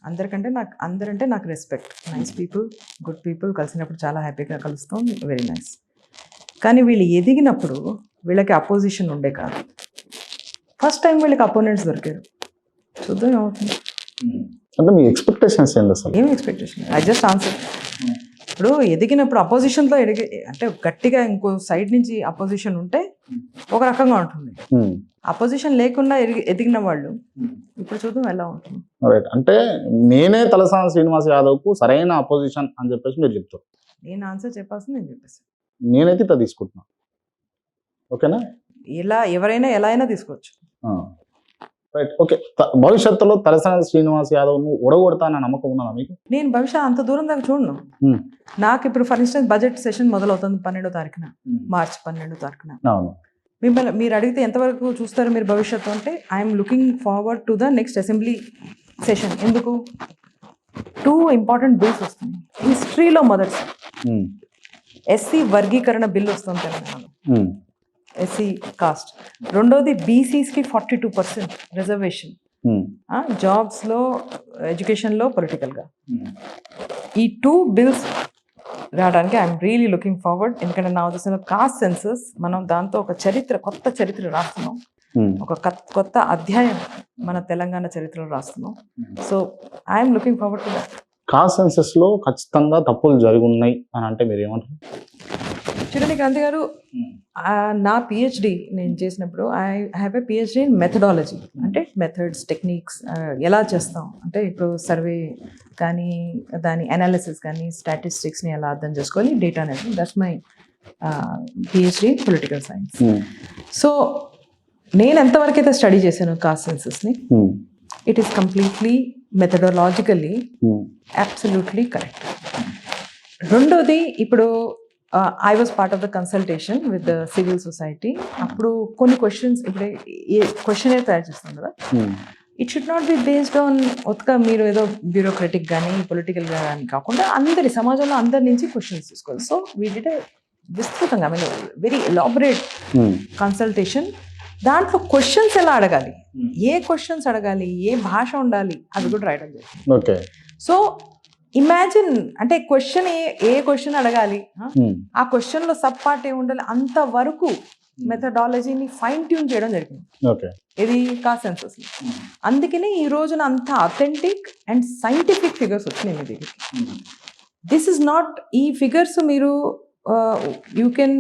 అందరంటే నాకు respect. Nice people, good people, కలిసినప్పుడు చాలా హ్యాపీగా కలుస్తాం, వెరీ నైస్. కానీ వీళ్ళు ఎదిగినప్పుడు వీళ్ళకి అపోజిషన్ ఉండే కాదు. ఫస్ట్ టైం వీళ్ళకి అపోనెంట్స్ దొరికారు. చూద్దాం ఏమవుతుంది. అంటే మీ ఎక్స్పెక్టేషన్స్ ఏంటి అసలు? ఏమి ఎక్స్పెక్టేషన్? I just answer. ఇప్పుడు ఎదిగినప్పుడు అపోజిషన్తో అంటే గట్టిగా ఇంకో సైడ్ నుంచి అపోజిషన్ ఉంటే ఒక రకంగా ఉంటుంది. అపోజిషన్ లేకుండా ఎదిగిన వాళ్ళు ఇప్పుడు చూద్దాం ఎలా ఉంటుంది. అంటే నేనే తలసాని శ్రీనివాస్ యాదవ్కు సరైన అపోజిషన్ అని చెప్పేసి మీరు చెప్తారు. నేను ఆన్సర్ చెప్పాల్సింది నేను చెప్పేసి, నేనైతే ఇట్లా తీసుకుంటున్నా. ఓకేనా? ఎవరైనా ఎలా అయినా తీసుకోవచ్చు. Right, okay. భవిష్యత్తులో తలసాని శ్రీనివాస్ యాదవ్ను ఓడగొడతానన్న నమ్మకం ఉన్నదా మీకు? నేను భవిష్యత్ అంత దూరం దాకా చూడను. నాకు ఇప్పుడు ఫర్ ఇన్స్టెన్స్ బడ్జెట్ సెషన్ మొదలవుతుంది 12వ తారీఖున, మార్చి 12వ తారీఖున. మిమ్మల్ని మీరు అడిగితే ఎంతవరకు చూస్తారు మీరు భవిష్యత్తు అంటే, I'm looking forward to the next assembly session. ఎందుకు? 2 ఇంపార్టెంట్ బిల్స్ వస్తుంది హిస్టరీలో. మొదటి ఎస్సీ వర్గీకరణ బిల్ వస్తుంది తెలంగాణలో, ఎస్సీ కాస్ట్. రెండోది బీసీస్కి 42% రిజర్వేషన్, జాబ్స్లో, ఎడ్యుకేషన్లో, పొలిటికల్గా. ఈ 2 బిల్స్ రావడానికి ఐఎమ్ రియలీ లుకింగ్ ఫార్వర్డ్. ఎందుకంటే నా ఉద్దేశంలో కాస్ట్ సెన్సస్ మనం దాంతో ఒక కొత్త చరిత్ర రాస్తున్నాం, ఒక కొత్త అధ్యాయం మన తెలంగాణ చరిత్రలో రాస్తున్నాం. So I'm looking forward to that. Caste census లో ఖచ్చితంగా తప్పులు జరిగి ఉన్నాయి అని అంటే మీరు ఏమంటారు? చూడండి క్రాంతి గారు, నా పిహెచ్డి నేను చేసినప్పుడు I have a PhD in methodology, అంటే మెథడ్స్, టెక్నిక్స్ ఎలా చేస్తాం అంటే ఇప్పుడు సర్వే కానీ దాని అనాలిసిస్ కానీ స్టాటిస్టిక్స్ని ఎలా అర్థం చేసుకోవాలి, డేటా అనేది. That's my PhD in political science. So నేను ఎంతవరకు అయితే స్టడీ చేశాను కాస్ట్ సెన్సస్ని, it is completely methodologically absolutely correct. రెండోది, ఇప్పుడు I was part of the consultation with the civil society. అప్పుడు కొన్ని క్వశ్చన్స్, ఇప్పుడు ఏ క్వశ్చన్ అయితే తయారు చేస్తాం కదా, it should not be based on ఒక్క మీరు ఏదో బ్యూరోక్రటిక్ కానీ పొలిటికల్గా కానీ కాకుండా అందరి సమాజంలో అందరి నుంచి క్వశ్చన్స్ తీసుకోవాలి. సో వీ డిడ్ విస్తృతంగా, I mean very elaborate consultation. దాంట్లో క్వశ్చన్స్ ఎలా అడగాలి, ఏ క్వశ్చన్స్ అడగాలి, ఏ భాష ఉండాలి, అది కూడా రాయడం జరిగింది. ఓకే. సో ఇమాజిన్, అంటే క్వశ్చన్ ఏ క్వశ్చన్ అడగాలి, ఆ క్వశ్చన్లో సబ్ పార్ట్ ఏ ఉండాలి, అంతవరకు మెథడాలజీని ఫైన్ ట్యూన్ చేయడం జరిగింది. ఓకే. ఇది కాస్ట్ సెన్సస్. అందుకనే ఈ రోజున అంత అథెంటిక్ అండ్ సైంటిఫిక్ ఫిగర్స్ వచ్చినాయి మీ దగ్గరికి. దిస్ ఇస్ నాట్, ఈ ఫిగర్స్ మీరు you can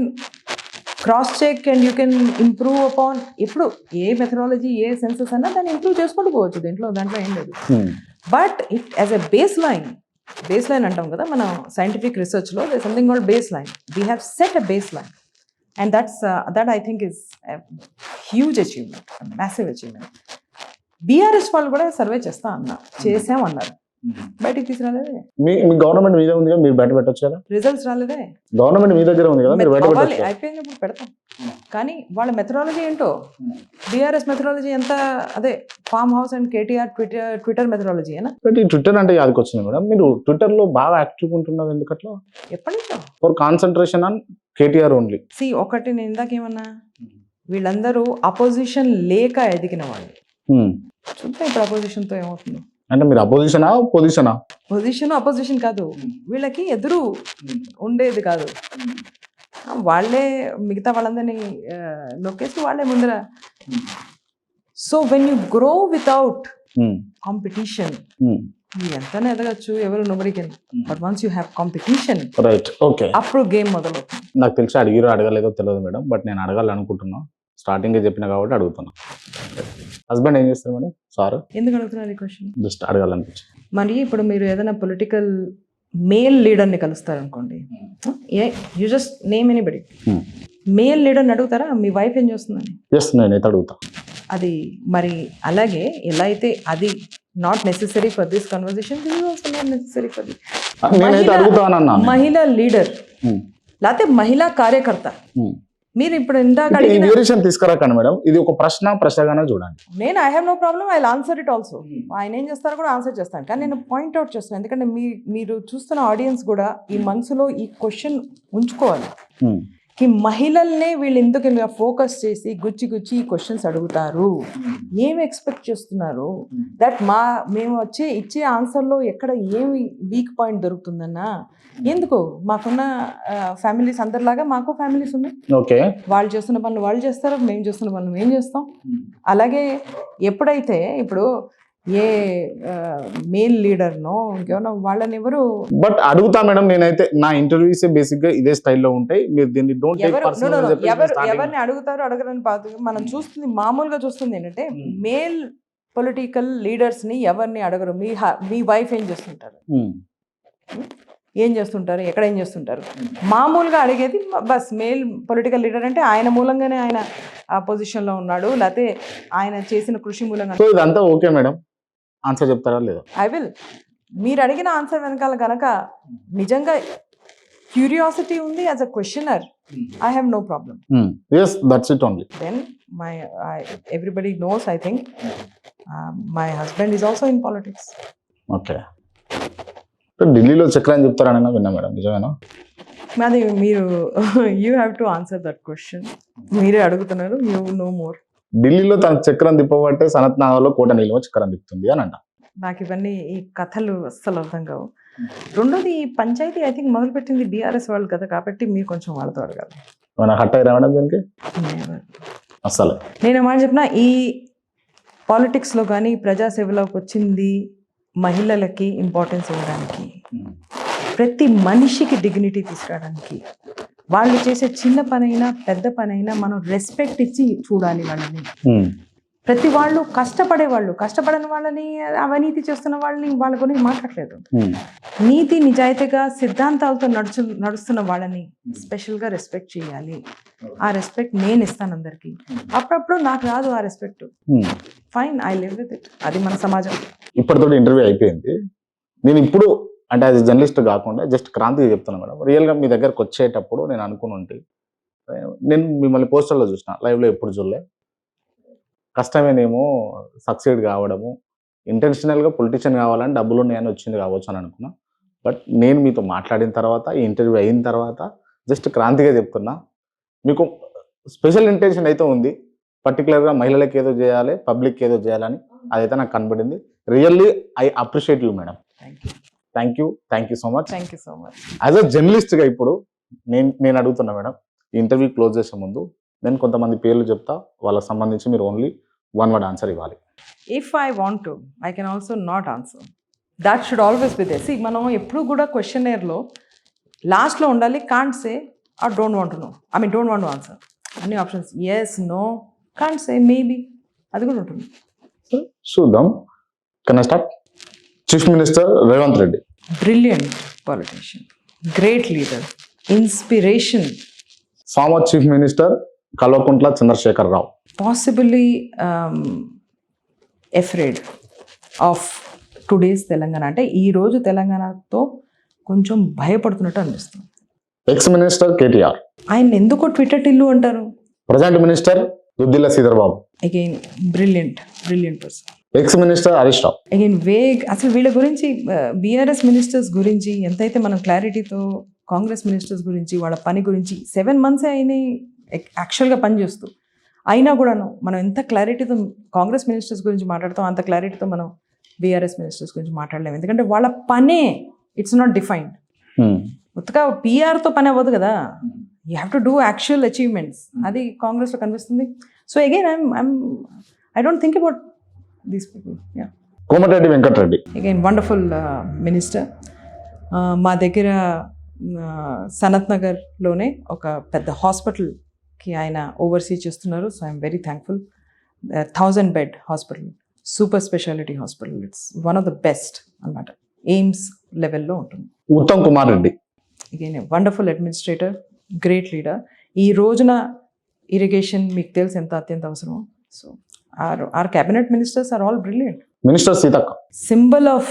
cross check and you can improve upon. ఇప్పుడు ఏ మెథడాలజీ, ఏ సెన్సస్ అన్నా దాన్ని ఇంప్రూవ్ చేసుకుంటూ పోవచ్చు, దాంట్లో ఏం లేదు. But it as a base line అంటాం కదా మన సైంటిఫిక్ రీసెర్చ్లో, they something called base line. We have set a base line and that I think is huge achievement, massive achievement. BRS వాళ్ళు కూడా సర్వే చేసామన్నారు, బయటికి తీసుకురాలేదే. మీ గవర్నమెంట్ మీద ఉంది కదా, మీరు బయట పెట్టొచ్చు కదా. రిజల్ట్స్ రాలేదే. గవర్నమెంట్ మీ దగ్గర ఉంది కదా, మీరు బయట పెట్టొచ్చు. అయిపోయింది, ఇప్పుడు పెడతాం. కానీ వాళ్ళ మెథడాలజీ ఏంటో, బీఆర్ఎస్ మెథడాలజీ ఎంత, అదే farm house and KTR Twitter methodology ఏనా. ట్విట్టర్ అంటే యాదకి వచ్చింది మేడం, మీరు ట్విట్టర్ లో బాగా యాక్టివ్ ఉంటున్నారు ఎందుకట్లా? ఎప్పటి నుంచో. For concentration on KTR only. ఒకటి నేను ఇందాకేమన్నా, వీళ్ళందరూ అపోజిషన్ లేక ఎదిగిన వాళ్ళు. చూద్దాం ఇప్పుడు అపోజిషన్తో ఏమవుతుందో. అంటే మీరు అపోజిషనా పొజిషనా? అపోజిషన్ కాదు, వీళ్ళకి ఎదురు ఉండేది కాదు, వాళ్ళే మిగతా వాళ్ళందరినీ నొక్కేసి వాళ్ళే ముందర. So when you grow without competition, ఎంతనే ఎదగచ్చు, ఎవరు nobody can, but once you have competition, right, okay, అప్పుడు గేమ్ మొదలవుతుంది. నాకు తెలిసి అడిగిరో అడగలేదో తెలియదు మేడం, బట్ నేను అడగాలనుకుంటున్నా, స్టార్టింగ్ చెప్పిన కాబట్టి అడుగుతున్నా. హస్బెండ్ ఏం చేస్తారు మేడం? సార్ ఎందుకు అడుగుతున్నారు ఈ క్వశ్చన్? జస్ట్ అడగాలనిపించింది. మరి ఇప్పుడు మీరు ఏదైనా పొలిటికల్ మేల్ లీడర్ని కలుస్తారు అనుకోండి, you just name anybody, male లీడర్ని అడుగుతారా మీ వైఫ్ ఏం చేస్తుందని? ఎస్, నేనైతే అడుగుతా. అది మరి అలాగే ఎలా అయితే అది not necessary for this conversation, this is also not necessary for this. నేనైతే అడుగుతానన్నా. మహిళా లీడర్ లేకపోతే మహిళా కార్యకర్త, మీరు ఇప్పుడు ఇందాక తీసుకురాకండి మేడం, ఇది ఒక ప్రశ్నగానే చూడండి. నేను I have no problem, I answer it also. ఆయన ఏం చేస్తారో కూడా ఆన్సర్ చేస్తాను, కానీ నేను పాయింట్అవుట్ చేస్తాను, ఎందుకంటే మీరు చూస్తున్న ఆడియన్స్ కూడా ఈ మనసులో ఈ క్వశ్చన్ ఉంచుకోవాలి, కి మహిళల్నే వీళ్ళు ఎందుకు ఫోకస్ చేసి గుచ్చి ఈ క్వశ్చన్స్ అడుగుతారు, ఏమి ఎక్స్పెక్ట్ చేస్తున్నారు, దట్ మేము ఇచ్చే ఆన్సర్లో ఎక్కడ ఏమి వీక్ పాయింట్ దొరుకుతుందన్నా. ఎందుకు, మాకున్న ఫ్యామిలీస్ అందరిలాగా మాకు ఫ్యామిలీస్ ఉన్నాయి, ఓకే, వాళ్ళు చేస్తున్న పనులు వాళ్ళు చేస్తారు, మేము చేస్తున్న పనులు మేము చేస్తాం. అలాగే ఎప్పుడైతే ఇప్పుడు ఏ మేల్ లీడర్నో ఇంకేమన్నా వాళ్ళని ఎవరు, బట్ అడుగుతా మేడం, నేనైతే నా ఇంటర్వ్యూస్ బేసిక్ గా ఇదే స్టైల్లో ఉంటాయి, మీరు దీన్ని డోంట్ టేక్ పర్సనల్. ఎవరిని అడుగుతారో అడగరని బాధ మనం చూస్తుంది, మామూలుగా చూస్తుంది ఏంటంటే మేల్ పొలిటికల్ లీడర్స్ ని ఎవరిని అడగరు. మీ వైఫ్ ఏం చేస్తుంటారు, ఎక్కడ ఏం చేస్తుంటారు, మామూలుగా అడిగేది బస్ మేల్ పొలిటికల్ లీడర్ అంటే ఆయన మూలంగానే ఆయన ఆ పొజిషన్ లో ఉన్నాడు, లేకపోతే ఆయన చేసిన కృషి మూలంగా. ఇదంతా ఓకే మేడం, ఆన్సర్ చెప్తారా లేదా? I will. మీరు అడిగిన ఆన్సర్ వెనకాల కనుక నిజంగా క్యూరియాసిటీ ఉంది as a questioner, I have no problem. yes, that's it only. Then everybody knows, I think my husband is also in politics. Okay. ఢిల్లీలో చక్ర అని చెప్తారని విన్నా మేడం, నిజమేనా? అది మీరు you have to answer that question, మీరే అడుగుతున్నారు, యూ నో మోర్. ఢిల్లీలో తన చక్రం తిప్పబట్టే సనత్ నగర్లో కోట నీలిమ చక్రం తిప్పుతుంది అని అంట. నాకు ఇవన్నీ ఈ కథలు అస్సలు అర్థం కావు. రెండోది, ఈ పంచాయతీ ఐ థింక్ మొదలుపెట్టింది బీఆర్ఎస్ వాళ్ళు కదా, కాబట్టి మీరు కొంచెం వాళ్ళతో అడగాలి. హట్ అయ్యారా మేడం దీనికి? అస్సలు నేను మాట చెప్పిన, ఈ పాలిటిక్స్లో కానీ ప్రజాసేవలోకి వచ్చింది మహిళలకి ఇంపార్టెన్స్ ఇవ్వడానికి, ప్రతి మనిషికి డిగ్నిటీ తీసుకురావడానికి, వాళ్ళు చేసే చిన్న పనైనా పెద్ద పనైనా మనం రెస్పెక్ట్ ఇచ్చి చూడాలి వాళ్ళని. ప్రతి వాళ్ళు కష్టపడని వాళ్ళని, అవినీతి చేస్తున్న వాళ్ళని వాళ్ళ గురించి మాట్లాడలేదు. నీతి నిజాయితీగా సిద్ధాంతాలతో నడుస్తున్న వాళ్ళని స్పెషల్గా రెస్పెక్ట్ చేయాలి. ఆ రెస్పెక్ట్ నేను ఇస్తాను అందరికీ. అప్పుడప్పుడు నాకు రాదు ఆ respect, fine, I live with it. అది మన సమాజం. ఇప్పటితో ఇంటర్వ్యూ అయిపోయింది. నేను ఇప్పుడు అంటే అది జర్నలిస్ట్ కాకుండా జస్ట్ క్రాంతిగా చెప్తున్నాను మేడం. రియల్గా మీ దగ్గరకు వచ్చేటప్పుడు నేను అనుకుని ఉంటే, నేను మిమ్మల్ని పోస్టర్లో చూసిన, లైవ్లో ఎప్పుడు చూడలే. కష్టమేనేమో సక్సీడ్ కావడము, ఇంటెన్షనల్గా పొలిటీషియన్ కావాలని డబ్బులు ఉన్నాయని వచ్చింది కావచ్చు అని అనుకున్నా. బట్ నేను మీతో మాట్లాడిన తర్వాత, ఈ ఇంటర్వ్యూ అయిన తర్వాత జస్ట్ క్రాంతిగా చెప్తున్నా, మీకు స్పెషల్ ఇంటెన్షన్ అయితే ఉంది. పర్టికులర్గా మహిళలకు ఏదో చేయాలి, పబ్లిక్ ఏదో చేయాలని అదైతే నాకు కనబడింది. Really I appreciate you madam. Thank you so much. As a జర్నలిస్ట్గా ఇప్పుడు నేను అడుగుతున్నా మేడం, ఈ ఇంటర్వ్యూ క్లోజ్ చేసే ముందు నేను కొంతమంది పేర్లు చెప్తా, వాళ్ళకి సంబంధించి మీరు ఓన్లీ వన్ వర్డ్ ఆన్సర్ ఇవ్వాలి. If I want to, I can also not answer. That should always be there. మనం ఎప్పుడు కూడా క్వశ్చనర్లో లాస్ట్లో ఉండాలి, can't say or don't want to know, don't want to answer. అన్ని options yes, no, can't say, maybe, అది కూడా ఉంటుంది. చూద్దాం. Can I start? Chief minister Revanth Reddy. Brilliant politician, great leader, inspiration. Former chief minister Kalvakuntla Chandrashekar Rao. Possibly afraid of today's Telangana. అంటే ఈరోజు తెలంగాణతో కొంచెం భయపడుతున్నట్టు అనిపిస్తుంది. Ex minister KTR. ఆయన ఎందుకో ట్విట్టర్ టిల్లు అంటారు. Present minister Duddilla Sridhar Babu. Again brilliant person. Ex minister Harish Rao. Again vague. అసలు వీళ్ళ గురించి, బీఆర్ఎస్ మినిస్టర్స్ గురించి ఎంతైతే మనం క్లారిటీతో, కాంగ్రెస్ మినిస్టర్స్ గురించి, వాళ్ళ పని గురించి 7 months అయినాయి యాక్చువల్గా పనిచేస్తూ, అయినా కూడాను మనం ఎంత క్లారిటీతో కాంగ్రెస్ మినిస్టర్స్ గురించి మాట్లాడతాం, అంత క్లారిటీతో మనం బీఆర్ఎస్ మినిస్టర్స్ గురించి మాట్లాడలేము. ఎందుకంటే వాళ్ళ పనే ఇట్స్ నాట్ డిఫైన్డ్. కొత్తగా పిఆర్తో పని అవ్వదు కదా, you have to do actual achievements. అది కాంగ్రెస్లో కనిపిస్తుంది. So again I don't think about these people. Komatireddy Venkatreddy. Again wonderful minister. మా దగ్గర సనత్ నగర్లోనే ఒక పెద్ద హాస్పిటల్కి ఆయన ఓవర్సీ చేస్తున్నారు. So I'm very thankful. 1000 bed hospital, super speciality hospital. It's one of the best అన్నమాట. ఎయిమ్స్ లెవెల్లో ఉంటుంది. Uttam Kumar Reddy. Again wonderful administrator, great leader. ఈ రోజున ఇరిగేషన్ మీకు తెలుసు ఎంత అత్యంత అవసరమో. So our cabinet ministers are all brilliant. Minister Seethakka. Symbol of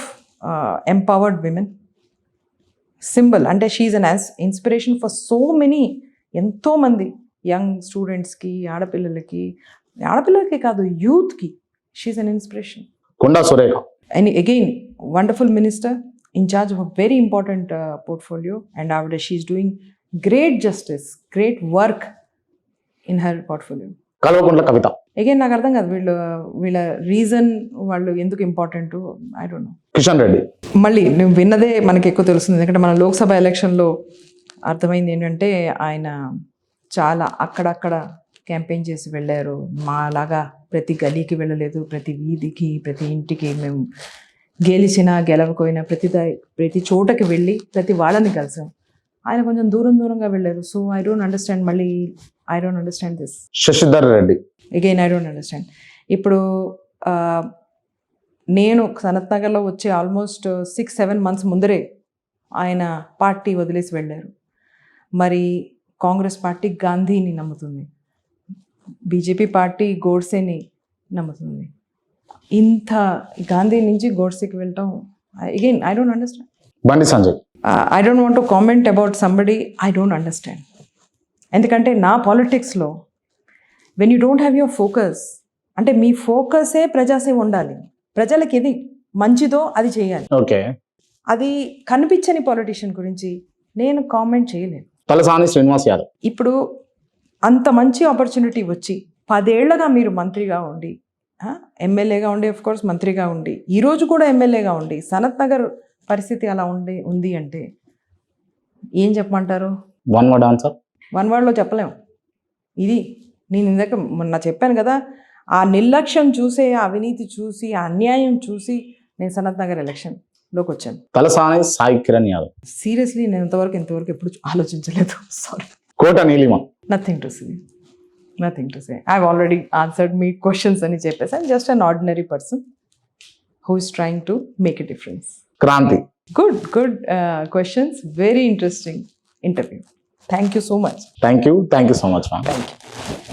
empowered women. Symbol అంటే she's an inspiration for so many, ఎంతో మంది యంగ్ స్టూడెంట్స్కి, ఆడపిల్లలకి కాదు, యూత్కి she's an inspiration. Konda Surekha. And again wonderful minister in charge of a very important portfolio, and after she is doing great justice, great work in her portfolio. Kalvakuntla Kavitha. Again నాకు అర్థం కాదు వీళ్ళ రీజన్, వాళ్ళు ఎందుకు important, I don't no. Kishan Reddy. మళ్ళీ నువ్వు విన్నదే మనకి ఎక్కువ తెలుస్తుంది. ఎందుకంటే మన లోక్సభ ఎలక్షన్లో అర్థమైంది ఏంటంటే ఆయన చాలా అక్కడక్కడ క్యాంపెయిన్ చేసి వెళ్ళారు. మాలాగా ప్రతి గలీకి వెళ్ళలేదు, ప్రతి వీధికి, ప్రతి ఇంటికి. మేము గెలిచినా గెలవకపోయినా ప్రతి చోటకి వెళ్ళి ప్రతి వాళ్ళని కలిసాం. ఆయన కొంచెం దూరంగా వెళ్ళారు. So I don't understand this. Sasidhar Reddy. Again I don't understand. ఇప్పుడు నేను సనత్ నగర్లో వచ్చే ఆల్మోస్ట్ 6-7 months ముందరే ఆయన పార్టీ వదిలేసి వెళ్ళారు. మరి కాంగ్రెస్ పార్టీ గాంధీని నమ్ముతుంది, బీజేపీ పార్టీ గోడ్సేని నమ్ముతుంది. ఇంత గాంధీ నుంచి గోడ్సేకి వెళ్ళటం, again I don't understand. Bandi Sanjay. I don't want to comment about somebody. I don't understand. ఎందుకంటే నా పాలిటిక్స్లో when you don't have your focus, అంటే మీ ఫోకసే ప్రజాసేవ ఉండాలి. ప్రజలకి ఏది మంచిదో అది చేయాలి. ఓకే. అది కనిపించని పాలిటిషియన్ గురించి నేను కామెంట్ చేయలేను. తలసాని శ్రీనివాస్ యాదవ్. ఇప్పుడు అంత మంచి ఆపర్చునిటీ వచ్చి 10 ఏళ్లుగా మీరు మంత్రిగా ఉండి, ఎమ్మెల్యేగా ఉండి, ఆఫ్ కోర్స్ మంత్రిగా ఉండి, ఈరోజు కూడా ఎమ్మెల్యేగా ఉండి, సనత్ నగర్ పరిస్థితి అలా ఉంది అంటే ఏం చెప్పమంటారు? One word answer. వన్ వర్డ్లో చెప్పలేము. ఇది నేను ఇందాక మొన్న చెప్పాను కదా, ఆ నిర్లక్ష్యం చూసే, ఆ అవినీతి చూసి, ఆ అన్యాయం చూసి నేను సనత్ నగర్ ఎలక్షన్లోకి వచ్చాను. తలసాని సాయి కిరణ్ యాదవ్. సీరియస్లీ నేను ఇంతవరకు ఎప్పుడు ఆలోచించలేదు. Sorry. Kota Neelima. Nothing to say, nothing to say. I already answered మీ క్వశ్చన్స్ అని చెప్పేసి. I'm just an ordinary person who is trying to make a difference. Kranthi. Good questions. Very interesting interview. Thank you so much. Thank you so much, ma'am. Thank you.